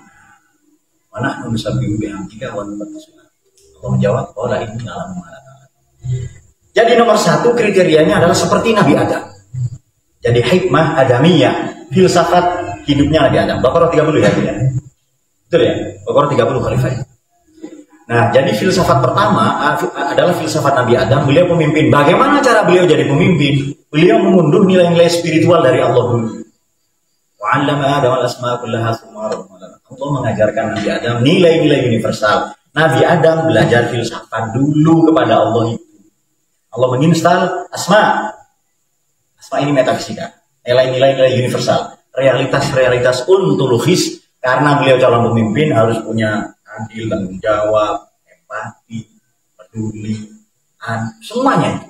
Mana nusabihu bihamdika wa nuqaddisuka. Allah menjawab, qala inni a'lamu ma la ta'lamun. Jadi nomor 1 kriterianya adalah seperti Nabi Adam. Jadi hikmah adamiyah, filsafat hidupnya Nabi Adam. Baqarah 30 ya, betul ya? Baqarah 30 khalifah. Nah, jadi filsafat pertama adalah filsafat Nabi Adam. Beliau pemimpin. Bagaimana cara beliau jadi pemimpin? Beliau mengunduh nilai-nilai spiritual dari Allah dulu. Wa'allama Adam al-asma kullaha tsumma Allah mengajarkan Nabi Adam nilai-nilai universal. Nabi Adam belajar filsafat dulu kepada Allah itu. Allah menginstal asma. Asma ini metafisika. Nilai-nilai universal. Realitas-realitas ontologis. Karena beliau calon pemimpin harus punya adil, tanggung jawab, empati, peduli, semuanya itu.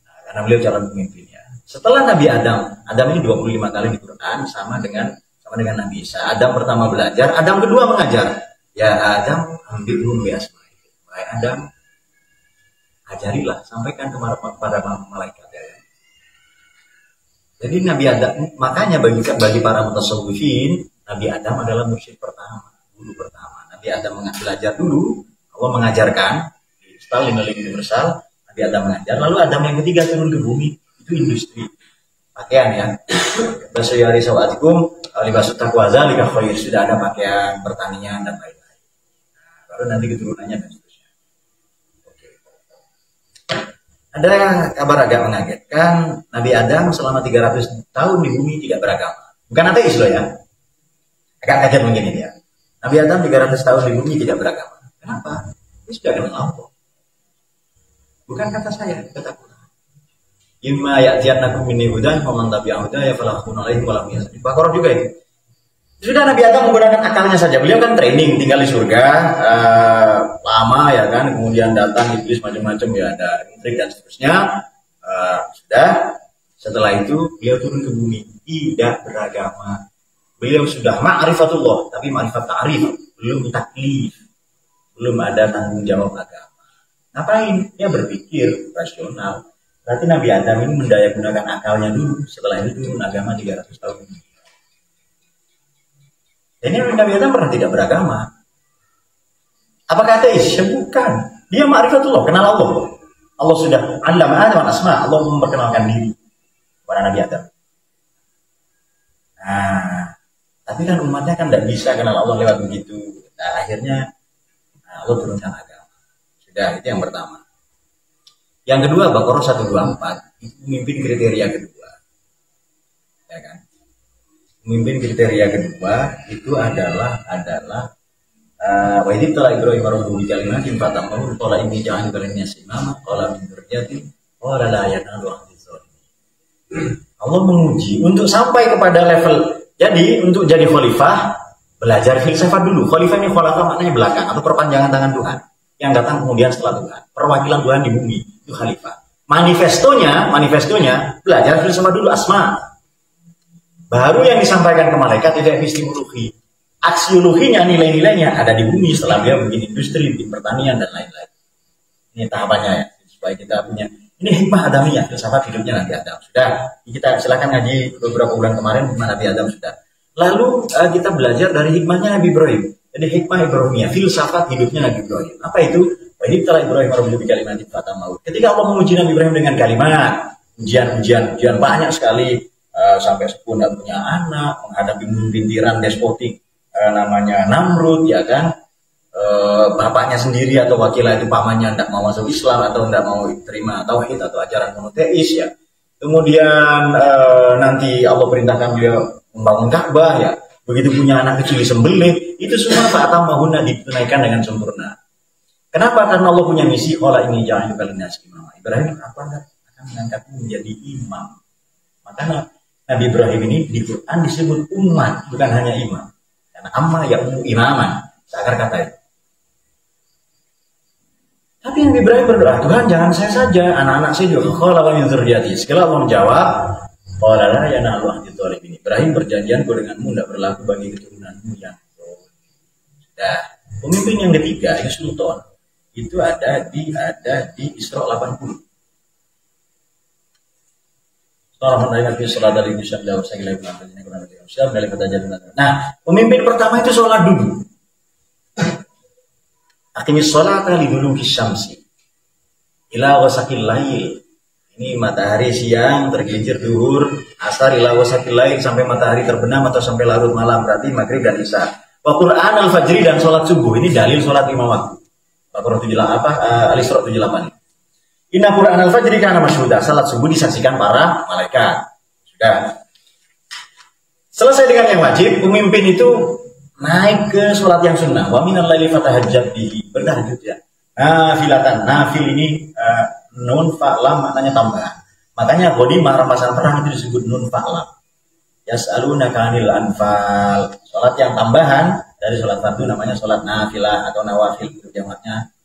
Nah, karena beliau calon pemimpinnya. Setelah Nabi Adam ini 25 kali di Quran sama dengan Nabi Isa. Adam pertama belajar, Adam kedua mengajar. Ya Adam, ambilhum bi asma'i. Wahai Adam, ajarilah, sampaikan kepada malaikat ya. Jadi Nabi Adam, makanya bagi para mutasawwifin, Nabi Adam adalah mursyid pertama, guru pertama. Nabi Adam belajar dulu, Allah mengajarkan, install nilai universal, Nabi Adam mengajar, lalu Adam yang ketiga turun ke bumi, itu industri pakaian ya. Basyari sawatikum libasut taqwa zalika khair, sudah ada pakaian, pertanian dan lain-lain. Nah, baru nanti keturunannya dan seterusnya. Oke. Ada kabar agak mengagetkan, Nabi Adam selama 300 tahun di bumi tidak beragama. Bukan ateis loh ya. Agak kaget mungkin ini ya. Nabi Adam 300 tahun di bumi tidak beragama. Kenapa? Ini sudah kenal Allah. Bukan kata saya, kata Quran. Imma ya'tiyannakum minni hudan faman tabi'a hudaya fala khawfun 'alaihim wa la hum yahzanun. Baqarah juga itu. Sudah Nabi Adam menggunakan akalnya saja. Beliau kan training, tinggal di surga, lama ya kan, kemudian datang iblis macam-macam ya, ada intrik dan seterusnya. Sudah, setelah itu beliau turun ke bumi, tidak beragama. Beliau sudah ma'rifatullah, tapi ma'rifat ta'rif, belum taklif, belum ada tanggung jawab agama. Ngapain? Dia berpikir rasional. Berarti Nabi Adam ini mendayagunakan akalnya dulu, setelah itu turun agama 300 tahun. Ini Nabi Adam pernah tidak beragama. Apakah ateis? Ya, bukan. Dia ma'rifatullah, kenal Allah. Allah sudah allama Adam asma, Allah memperkenalkan diri kepada Nabi Adam. Nah, tapi kan umatnya kan tidak bisa kenal Allah lewat begitu. Nah, akhirnya Allah turunkan agama. Sudah, itu yang pertama. Yang kedua, Baqarah 124 itu memimpin kriteria kedua. Ya kan? Memimpin kriteria kedua itu adalah wa idh tala Ibrahim rabbuhu bi kalimatin fatammahu qala inni ja'altu lin-nasi imama qala min dzurriyyati qala la yanalu ahdi dzalimin. Allah menguji untuk sampai kepada level. Jadi untuk jadi khalifah belajar filsafat dulu. Khalifah ini khalifah maknanya belakang atau perpanjangan tangan Tuhan yang datang kemudian setelah Tuhan. Perwakilan Tuhan di bumi itu khalifah. Manifestonya belajar filsafat dulu asma. Baru yang disampaikan ke malaikat itu epistemologi. Aksiologinya, nilai-nilainya ada di bumi setelah dia bikin industri, bikin pertanian dan lain-lain. Ini tahapannya ya, supaya kita punya. Ini hikmah adamiyah, filsafat hidupnya Nabi Adam. Sudah, kita silakan ngaji beberapa bulan kemarin hikmah Nabi Adam sudah. Lalu kita belajar dari hikmahnya Nabi Ibrahim. Jadi hikmah Ibrahimiyah, filsafat hidupnya Nabi Ibrahim. Apa itu? Ini telah Ibrahim rabbuhu bi kalimatin fatammahu. Ketika Allah menguji Nabi Ibrahim dengan kalimat, ujian banyak sekali. Sampai sepuh tidak punya anak, menghadapi bintiran despotik namanya Namrud, ya kan, bapaknya sendiri atau wakilnya itu pamannya tidak mau masuk Islam atau tidak mau terima tauhid atau ajaran monoteis ya. Kemudian nanti Allah perintahkan beliau membangun Ka'bah ya. Begitu punya anak kecil disembelih, itu semua fa'atammahunna ditunaikan dengan sempurna. Kenapa? Karena Allah punya misi, qala inni ja'altu lin-nasi imama. Ibrahim apa akan mengangkatmu menjadi imam. Makanya Nabi Ibrahim ini di Quran disebut umat, bukan hanya imam. Karena amma ya'mu imaman, seakar kata itu. Tapi Nabi Ibrahim berdoa, Tuhan jangan saya saja, anak-anak saya juga. Qala wa min dzurriyyati. Setelah Allah menjawab, qala la yanalu ahdi dzalimin. Ibrahim perjanjianku denganmu tidak berlaku bagi keturunanmu yang Nah, pemimpin yang ketiga, ini Sultan. Itu ada di Isra 80. Nah, pemimpin pertama itu sholat dulu. Aqimis sholata liduluki syamsi ila ghasaqil lail. Ini matahari siang tergelincir zuhur, asar ila ghasaqil lail sampai matahari terbenam atau sampai larut malam, berarti maghrib dan isya. Wa Qur'an al-fajri dan sholat subuh. Ini dalil sholat 5 waktu. Baqarah 78 Al-Isra 78. Inna Qur'an al-fajri kana masyhuda. Salat subuh disaksikan para malaikat. Sudah. Selesai dengan yang wajib, pemimpin itu naik ke sholat yang sunnah. Wa minal laili fatahajjab bihi. Bertahajud ya. Nafilatan. Nafil ini nun fa'lam maknanya tambahan. Makanya ghanimah rampasan perang itu disebut nun fa'lam. Yas'alunaka 'anil anfal. Sholat yang tambahan dari sholat fardu namanya sholat nafilah atau nawafil itu jamaknya.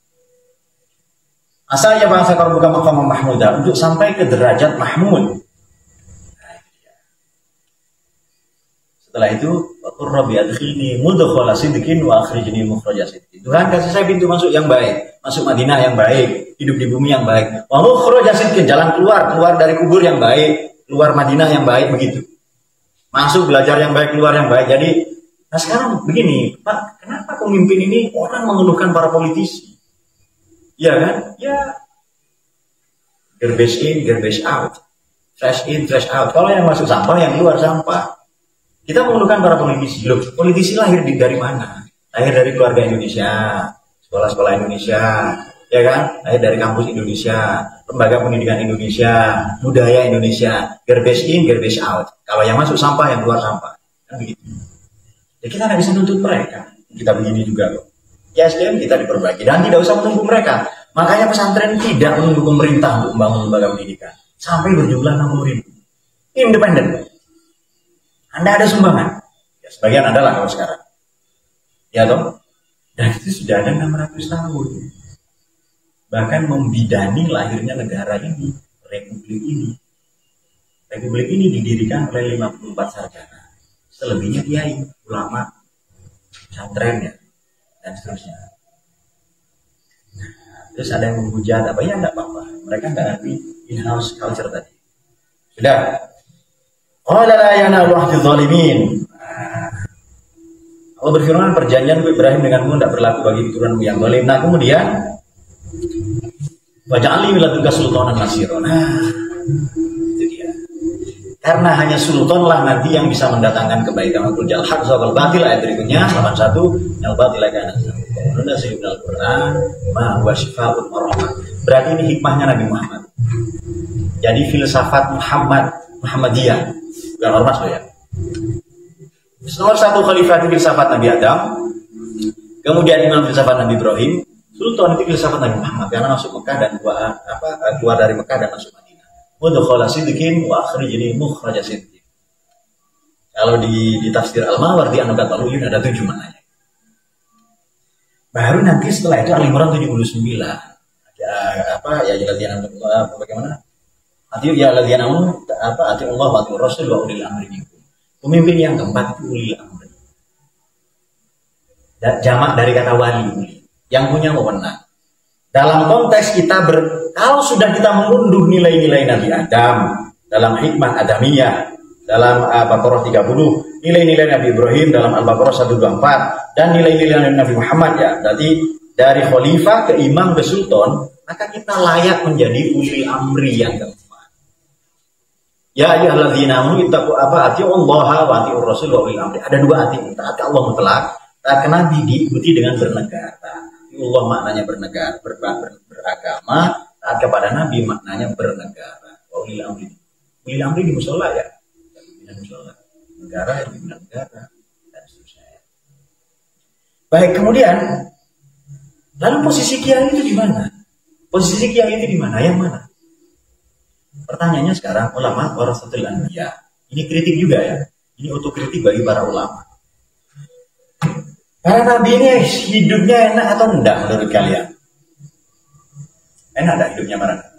Asal ya bangsa korbuka maqam mahmuda untuk sampai ke derajat mahmud. Setelah itu, waqur rabbi adkhilni mudkhala sidqin wa akhrijni mukhraja sidqin. Tuhan kasih saya pintu masuk yang baik, masuk Madinah yang baik, hidup di bumi yang baik. Wa mukhraja sidqin, jalan keluar dari kubur yang baik, keluar Madinah yang baik begitu. Masuk belajar yang baik, keluar yang baik. Jadi, nah sekarang begini, Pak, kenapa pemimpin ini orang mengeluhkan para politisi? Ya kan? Ya. Garbage in, garbage out. Trash in, trash out. Kalau yang masuk sampah, yang keluar sampah. Kita mengeluhkan para politisi. Loh, politisi lahir dari mana? Lahir dari keluarga Indonesia, sekolah-sekolah Indonesia, ya kan? Lahir dari kampus Indonesia, lembaga pendidikan Indonesia, budaya Indonesia. Garbage in, garbage out. Kalau yang masuk sampah, yang keluar sampah. Kan begitu. Ya kita nggak bisa nuntut mereka. Kita begini juga loh. Ya SDM kita diperbaiki dan tidak usah menunggu mereka. Makanya pesantren tidak menunggu pemerintah untuk membangun lembaga pendidikan sampai berjumlah 60.000. Independen. Anda ada sumbangan, ya Sebagian ada lah kalau sekarang. Ya toh? Dan itu sudah ada 600 tahun. Bahkan membidani lahirnya negara ini, republik ini. Republik ini didirikan oleh 54 sarjana. Selebihnya kiai, ulama, pesantren ya, dan seterusnya. Terus ada yang menghujat apa ya, enggak apa-apa. Mereka enggak ngerti in-house culture tadi. Sudah. Qala la yanalu ahdi dzalimin. Allah berfirman, perjanjian Ibrahim denganmu tidak berlaku bagi keturunanmu yang zalim. Nah, kemudian waja'alni min ladunka sultanan nasira. Nah, itu dia. Karena hanya sultan lah nanti yang bisa mendatangkan kebaikan. Qul ja'al haqq wal batil, ayat berikutnya 81, al batil kana qulna sayyidul Qur'an ma huwa syifaa'un wa rahmah. Berarti ini hikmahnya Nabi Muhammad. Jadi filsafat Muhammadiyah, bukan ormas loh ya. Nomor 1 khalifah itu filsafat Nabi Adam, kemudian imam filsafat Nabi Ibrahim, sultan itu filsafat Nabi Muhammad karena masuk Mekah dan keluar dari Mekah dan masuk Madinah. Wa dakhala sidqin wa akhrijni mukhraja sidqin. Kalau di tafsir Al-Mawardi An-Nukat Al-Uyun ada 7 maknanya. Baru nanti setelah itu Al-Imran 79. Ya latihan bagaimana? Ati ya latihan ati Allah wa ati Rasul wa ulil amri minkum. Pemimpin yang keempat itu ulil amri. Jamak dari kata wali, yang punya wewenang. Dalam konteks kita kalau sudah kita mengunduh nilai-nilai Nabi Adam dalam hikmah adamiyah, dalam Al-Baqarah 30, nilai-nilai Nabi Ibrahim dalam Al-Baqarah 124, dan nilai-nilai Nabi Muhammad ya. Berarti dari khalifah ke imam ke sultan, maka kita layak menjadi ulil amri yang keempat. Ya ayyuhalladzina amanu ittaqu atiullaha wa atiur rasul wa ulil amri. Ada 2 ati, taat ke Allah mutlak, taat ke Nabi diikuti dengan bernegara. Allah maknanya bernegara, beragama, taat kepada Nabi maknanya bernegara. Wa ulil amri. Ulil amri di mushola ya. Pimpinan mushola. Negara ya pimpinan negara dan seterusnya. Baik, kemudian lalu posisi kiai itu di mana? Posisi kiai itu di mana? Yang mana? Pertanyaannya sekarang, ulama warasatul anbiya. Ini kritik juga ya. Ini otokritik bagi para ulama. Para nabi ini hidupnya enak atau enggak menurut kalian? Enak enggak hidupnya para nabi?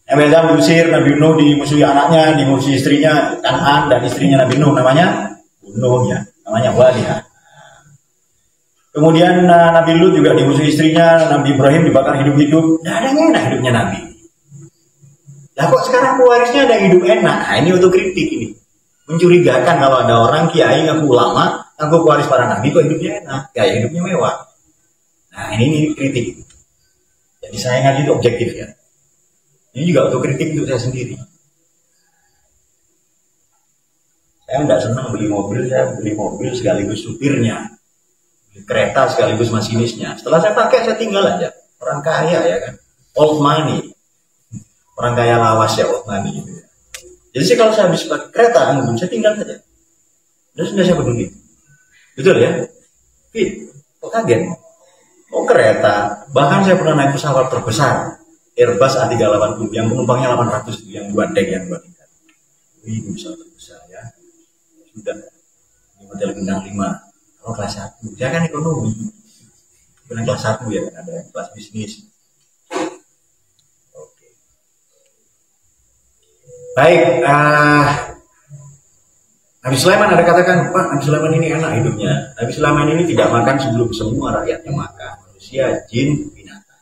Nabi Adam diusir, Nabi Nuh dimusuhi anaknya, dimusuhi istrinya, Kan'an, dan istrinya Nabi Nuh namanya Nuh ya, namanya Waliyah. Kemudian Nabi Lut juga dimusuhi istrinya, Nabi Ibrahim dibakar hidup-hidup. Nah, ada yang enak hidupnya Nabi. Lah kok sekarang pewarisnya ada hidup enak? Nah, ini otokritik ini. Mencurigakan kalau ada orang kiai ngaku ulama, ngaku pewaris para nabi kok hidupnya enak, gaya hidupnya mewah. Nah, ini kritik. Jadi saya ngaji itu objektif ya. Ini juga otokritik untuk saya sendiri. Saya tidak senang beli mobil, saya beli mobil sekaligus supirnya. Beli kereta sekaligus masinisnya. Setelah saya pakai, saya tinggal aja. Orang kaya ya kan. Old money. Orang kaya lawas ya old money gitu ya. Jadi sih kalau saya habis pakai kereta, saya tinggal saja. Terus sudah saya peduli. Betul ya? Fit, kok kaget? Oh kereta. Bahkan saya pernah naik pesawat terbesar. Airbus A380 yang penumpangnya 800 itu, yang 2 deck, yang 2 tingkat. Ini pesawat terbesar ya. Sudah. Ini model bintang 5. Kalau kelas 1, saya kan ekonomi. Bukan kelas 1 ya, ada kelas bisnis. Baik, Nabi Sulaiman ada katakan, Pak, Nabi Sulaiman ini enak hidupnya. Nabi Sulaiman ini tidak makan sebelum semua rakyatnya makan, manusia, jin, binatang.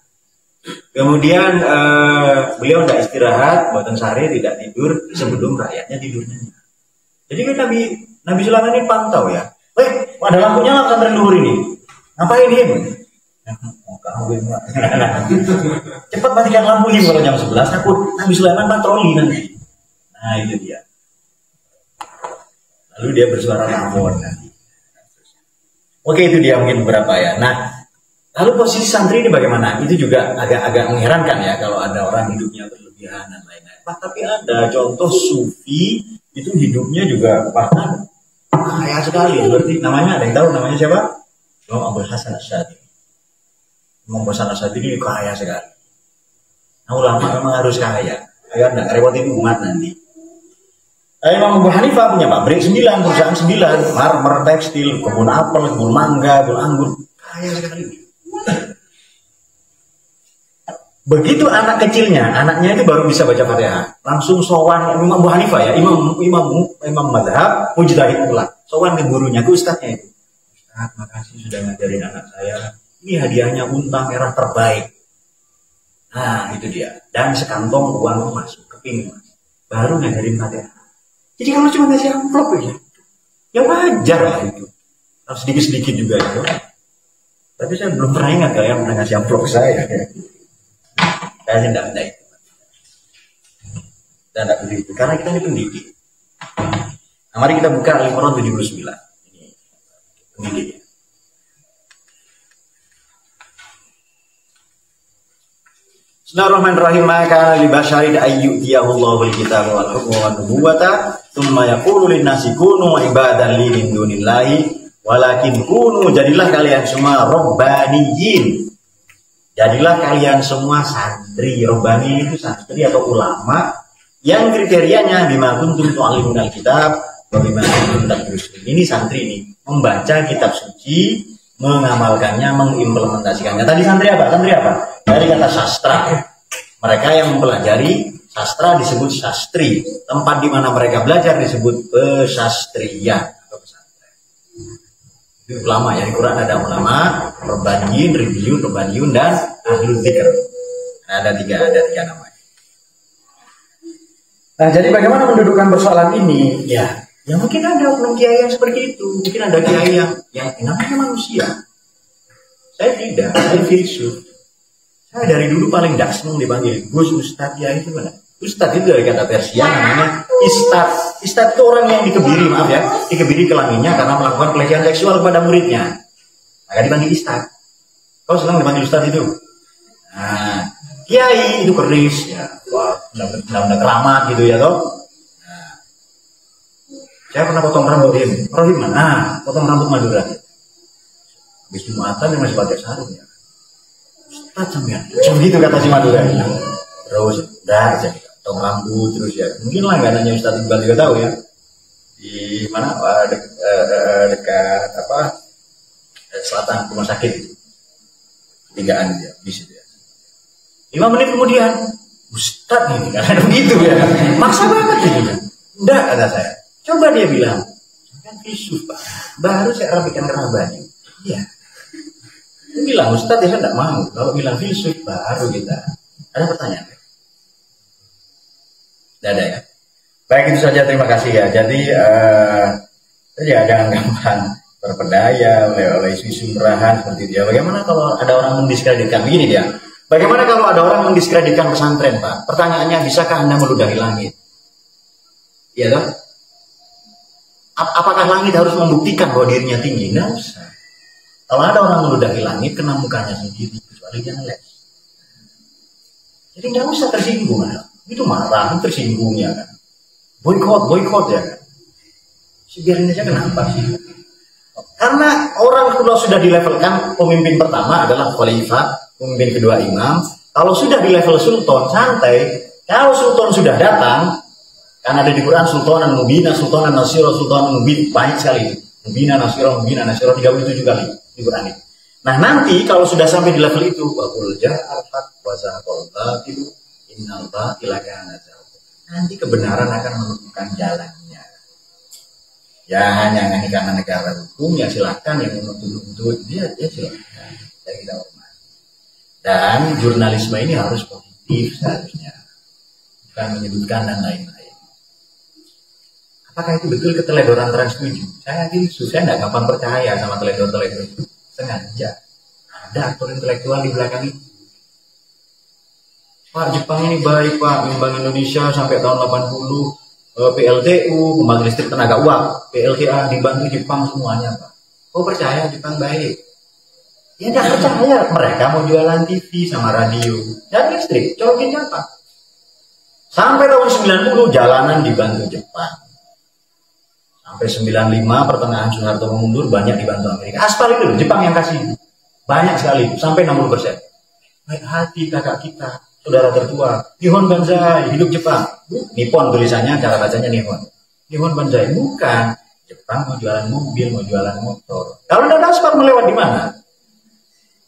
Kemudian beliau tidak istirahat, buatan sehari tidak tidur sebelum rakyatnya tidurnya. Jadi kan Nabi Sulaiman ini pantau ya. Ada lampunya lah pesantren luhur ini. Ngapain ini? Cepat matikan lampunya kalau jam 11, takut Nabi Sulaiman patroli nanti. Nah itu dia. Lalu dia bersuara lamon nanti. Oke, itu dia mungkin beberapa ya. Nah, lalu posisi santri ini bagaimana? Itu juga agak mengherankan ya kalau ada orang hidupnya berlebihan dan lain-lain. Tapi ada contoh sufi itu hidupnya juga bahkan kaya sekali. Seperti namanya, ada yang tahu namanya siapa? Imam Abul Hasan Asy'adzili. Imam Abul Hasan Asy'adzili kaya sekali. Nah, ulama memang harus kaya agar tidak repotin umat nanti. Imam Abu Hanifah punya pabrik 9, perusahaan 9, marmer, tekstil, kebun apel, kebun mangga, kebun anggur. Kaya sekali. Begitu anak kecilnya, anaknya itu baru bisa baca Fatihah, langsung sowan Imam Abu Hanifah ya, imam mazhab, mujtahid pula. Sowan ke gurunya, ke ustadznya itu. Ustaz, makasih sudah ngajarin anak saya. Ini hadiahnya unta merah terbaik. Nah, itu dia. Dan sekantong uang masuk ke pinggir. Baru ngajarin Fatihah. Jadi kalau cuma ngasih amplop ya wajar lah itu. Harus sedikit-sedikit juga itu. Tapi saya belum pernah ingat kalian pernah ngasih amplop ke saya. Saya tidak ada itu. Dan tidak begitu. Karena kita ini pendidik. Nah, mari kita buka Al-Imran 79. Ini pendidiknya. Bismillahirrahmanirrahim. Maka li basyarin ayyutiyahu Allahu al-kitaba wal hukma wan nubuwata tsumma yaqulu lin-nasi kunu ibadan li min dunillahi walakin kunu, jadilah kalian semua rabbaniyin. Jadilah kalian semua santri. Rabbani itu santri atau ulama yang kriterianya bima kuntum tu'allimuna al-kitab wa bima kuntum tadrusun. Ini santri ini membaca kitab suci, mengamalkannya, mengimplementasikannya. Tadi santri apa? Santri apa? Dari kata sastra. Mereka yang mempelajari sastra disebut sastri. Tempat di mana mereka belajar disebut pesastrian atau pesantren. Itu ulama ya, di Quran ada ulama, rabbaniyin, rabbaniyun dan ahlul dzikr. Ada tiga namanya. Nah, jadi bagaimana mendudukan persoalan ini? Ya mungkin ada oknum kiai yang seperti itu. Mungkin ada kiai yang namanya manusia. Saya tidak, saya filsuf. Saya dari dulu paling tidak senang dipanggil Gus, Ustadz, ya itu mana? Ustadz itu dari kata Persia namanya Istad. Istad itu orang yang dikebiri, maaf ya, dikebiri kelaminnya karena melakukan pelecehan seksual kepada muridnya. Maka dipanggil Istad. Kau senang dipanggil Ustadz itu? Nah, kiai itu keris, ya, wah, benar-benar keramat gitu ya toh. Nah, saya pernah potong rambut ini. Rohim mana? Nah, potong rambut Madura. Habis Jumatan dia masih pakai sarung ya. Ustadz sampean. Begitu kata si Madura. Terus udah aja potong rambut terus ya. Mungkin lah nggak nanya Ustadz Iqbal juga tahu ya. Di mana dekat apa? Selatan rumah sakit itu. Tigaan dia di situ ya. 5 menit kemudian Ustadz ini kan begitu ya. Maksa banget gitu ya. Enggak, kata saya. Coba dia bilang, kan filsuf Pak. Baru saya rapikan kerabatnya. Iya. Dia bilang, Ustadz ya saya tidak mau. Kalau bilang filsuf baru kita. Ada pertanyaan? Tidak ada ya? Baik, itu saja, terima kasih ya. Jadi, ya jangan gampang terpedaya oleh isu-isu murahan seperti itu ya. Bagaimana kalau ada orang mendiskreditkan? Begini dia. Bagaimana kalau ada orang mendiskreditkan pesantren, Pak? Pertanyaannya, bisakah Anda meludahi langit? Iya toh? Apakah langit harus membuktikan bahwa dirinya tinggi? Nggak usah. Kalau ada orang meludahi langit, kena mukanya sendiri, kecuali dia ngeles. Jadi nggak usah tersinggung. Itu marah, tersinggung ya kan. Boykot ya kan. Biarin aja, kenapa sih? Karena orang kalau sudah dilevelkan, pemimpin pertama adalah khalifah, pemimpin kedua imam. Kalau sudah di level sultan, santai. Kalau sultan sudah datang, kan ada di Quran sultanan mubina, sultanan nasiro, sultanan mubin, banyak sekali. Mubina nasiro, 37 kali di Quran itu. Nah nanti kalau sudah sampai di level itu, waqul ja'al haq wa zahaqal batil innal batila kana zahuqa. Nanti kebenaran akan menentukan jalannya. Ya hanya karena negara hukum ya silahkan yang menuntut dia silahkan. Saya tidak hormat. Dan jurnalisme ini harus positif seharusnya, bukan menyudutkan dan lain-lain. Apakah itu betul keteledoran Trans 7? Saya tidak gampang percaya sama teledor-teledor itu. Sengaja ada aktor intelektual di belakang itu. Pak, Jepang ini baik Pak, Bank Indonesia sampai tahun 80. PLTU, pembangkit listrik tenaga uap, PLTA dibantu Jepang semuanya Pak. Kok percaya Jepang baik? Ya tidak percaya, mereka mau jualan TV sama radio dan listrik, colokin apa? Sampai tahun 90 jalanan dibantu Jepang. Sampai 95 pertengahan Soeharto mundur banyak dibantu Amerika. Aspal itu Jepang yang kasih banyak sekali, sampai 60%. Baik hati kakak kita, saudara tertua, Nihon Banzai, hidup Jepang. Nippon tulisannya, cara bacanya Nihon. Iwan Banjai bukan. Jepang mau jualan mobil, mau jualan motor. Kalau nggak ada aspal melewat di mana?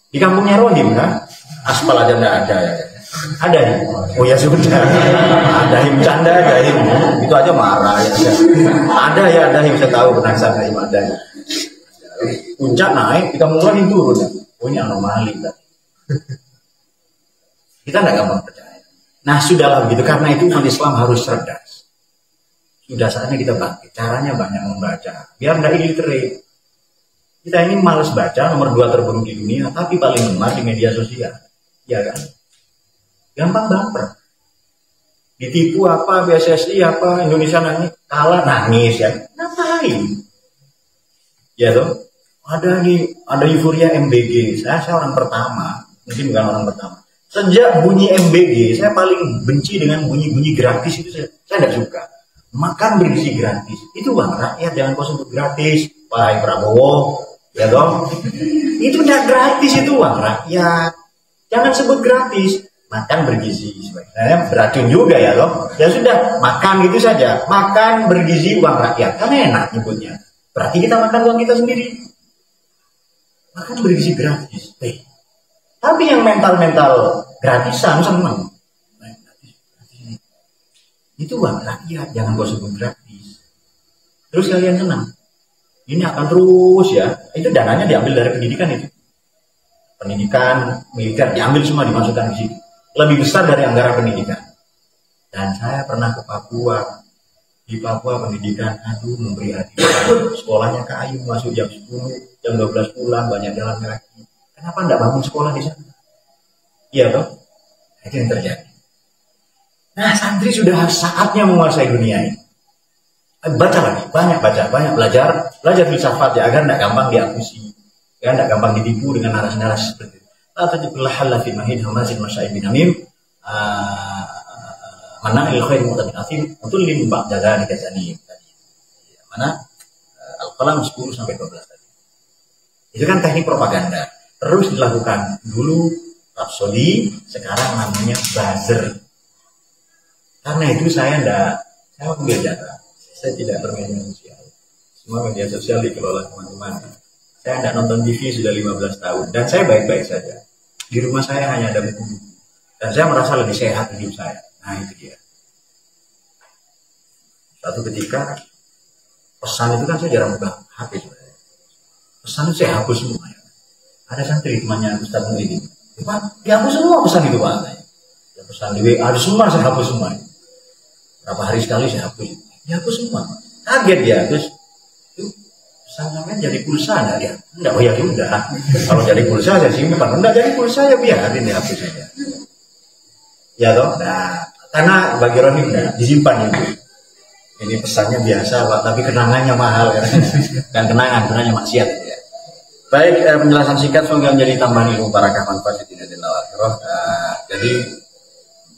Di kampungnya Rohim kan? Aspal aja nggak ada ya. Ada ya? Oh ya sudah. Ada him canda aja him. Itu aja marah ya. Ada him, saya tahu pernah sana him ada. Puncak naik, kita mulai turun. Oh ini anomali kan? Kita nggak gampang percaya. Nah sudahlah begitu, karena itu umat Islam harus cerdas. Sudah saatnya kita bangkit. Caranya banyak membaca. Biar nggak illiterate. Kita ini malas baca, nomor 2 terburuk di dunia, tapi paling lemah di media sosial. Ya kan? Gampang baper. Ditipu apa, BSSI apa, Indonesia nangis, kalah nangis ya. Ngapain? Ya toh? Ada euforia MBG. Saya orang pertama, mungkin bukan orang pertama. Sejak bunyi MBG, saya paling benci dengan bunyi-bunyi gratis itu saya tidak suka. Makan bergizi gratis, itu uang rakyat, jangan kau sebut gratis, Pak Prabowo, ya toh? Itu tidak gratis, itu uang rakyat. Jangan sebut gratis, makan bergizi. Sebenarnya beracun juga ya toh? Ya sudah, makan gitu saja, makan bergizi uang rakyat, kan enak nyebutnya. Berarti kita makan uang kita sendiri. Makan bergizi gratis. Tapi yang mental-mental gratisan senang. Itu uang rakyat, jangan gua sebut gratis. Terus kalian senang. Ini akan terus ya. Itu dananya diambil dari pendidikan itu. Pendidikan militer diambil semua, dimasukkan di situ. Lebih besar dari anggaran pendidikan. Dan saya pernah ke Papua. Di Papua pendidikan, memberi hati. Sekolahnya kayu, masuk jam 10, jam 12 pulang, banyak jalan kaki. Kenapa enggak bangun sekolah di sana? Iya toh? Itu yang terjadi. Nah, santri sudah saatnya menguasai dunia ini. Baca lagi, banyak baca, banyak belajar filsafat ya, agar tidak gampang diakusi, ya, tidak gampang ditipu dengan narasi-narasi seperti itu. La tajibullah halla fi mahid hamazin masya'ib bin amim, mana il-khair muqtamin athim, untuk limbak jaga di kazani. Mana Al-Qalam 10 sampai 12 tadi. Itu kan teknik propaganda. Terus dilakukan dulu rapsodi, sekarang namanya buzzer. Karena itu saya mengambil jarak. Saya tidak bermedia sosial. Semua media sosial dikelola teman-teman. Saya tidak nonton TV sudah 15 tahun. Dan saya baik-baik saja. Di rumah saya hanya ada buku. Dan saya merasa lebih sehat hidup saya. Nah itu dia. Suatu ketika, pesan itu kan saya jarang buka HP sebenarnya. Pesan itu saya hapus semua. Ada santri temannya Ustaz Muhyiddin. Pak, dihapus semua pesan itu Pak. Ya, pesan di WA, ada semua saya hapus semua. Berapa hari sekali saya hapus. Dihapus semua. Kaget ya. Terus, pesan namanya jadi pulsa enggak dia? Enggak, oh ya udah. Kalau jadi pulsa saya simpan. Enggak jadi pulsa ya biarin dihapus saja. Ya toh? Nah, karena bagi Rohim disimpan itu. Ini pesannya biasa Pak, tapi kenangannya mahal ya. Dan kenangannya maksiat ya. Baik, penjelasan singkat semoga menjadi tambahan ilmu barakah manfaat di dunia dan akhirat. Jadi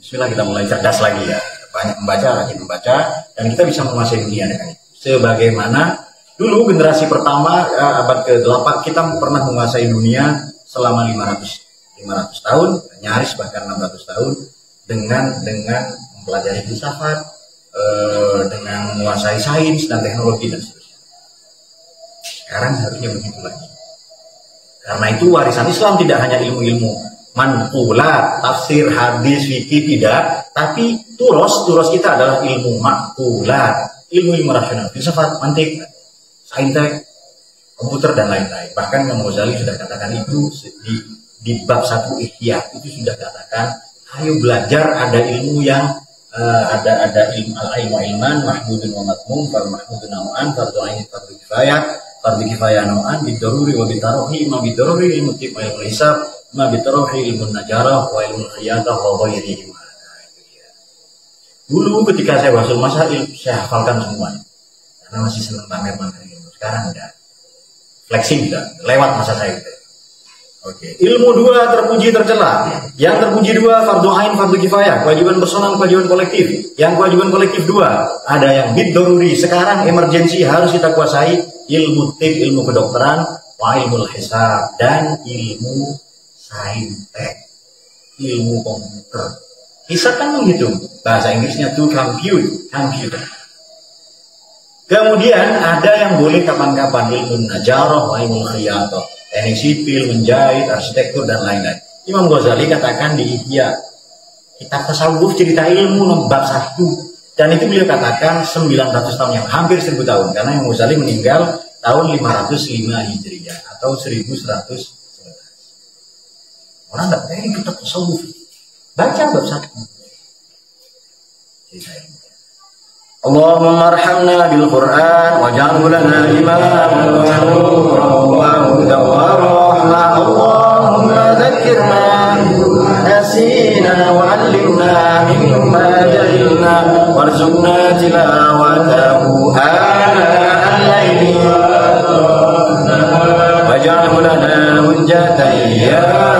bismillah kita mulai cerdas lagi ya. Banyak membaca, rajin membaca, dan kita bisa menguasai dunia dengan itu. Sebagaimana dulu generasi pertama abad ke-8 kita pernah menguasai dunia selama 500 tahun, nyaris bahkan 600 tahun dengan mempelajari filsafat, dengan menguasai sains dan teknologi dan seterusnya. Sekarang harusnya begitu lagi. Karena itu warisan Islam tidak hanya ilmu-ilmu manqulat, tafsir, hadis, fikih tidak, tapi turos kita adalah ilmu maqulat, ilmu rasional, filsafat, mantik, saintek, komputer dan lain-lain. Bahkan Imam Ghazali sudah katakan itu di bab 1 Ihya itu sudah katakan, ayo belajar ada ilmu yang ada ilmu al-ilmu ilman mahmudun wa matmum fal mahmudun nau'an fardu ain fardu kifayah nau'an bidaruri wa bitaruhi ma bidaruri ilmu tib wa ilmu hisab ma bitaruhi ilmu najarah wa ilmu khiyadah wa ghairihi. Dulu ketika saya wasul masail saya hafalkan semuanya karena masih senang pamer ilmu. Sekarang udah flexing, udah lewat masa saya itu. Oke. Ilmu 2 terpuji tercela. Yang terpuji 2 fardu ain, fardu kifayah, kewajiban personal, kewajiban kolektif. Yang kewajiban kolektif 2 ada yang bid-daruri. Sekarang emergensi harus kita kuasai ilmu tib, ilmu kedokteran, wa ilmu hisab dan ilmu saintek, ilmu komputer. Hisab kan menghitung. Bahasa Inggrisnya to compute, computer. Kemudian ada yang boleh kapan-kapan, ilmu najarah, ilmu khiyatah, teknik sipil, menjahit, arsitektur dan lain-lain. Imam Ghazali katakan di Ihya, kitab tasawuf cerita ilmu bab 1, dan itu beliau katakan 900 tahun yang hampir 1000 tahun, karena Imam Ghazali meninggal tahun 505 Hijriah atau 1111. Orang tidak percaya kitab tasawuf, baca bab 1 cerita ilmu. Allahumma arhamna bil Qur'an waj'alhu lana imaman wa nuran wa hudan wa rahmah. Allahumma dhakkirna nasina wa 'allimna mimma jahilna warzuqna tilawatahu ana al-layli waj'alhu lana hujjatan ya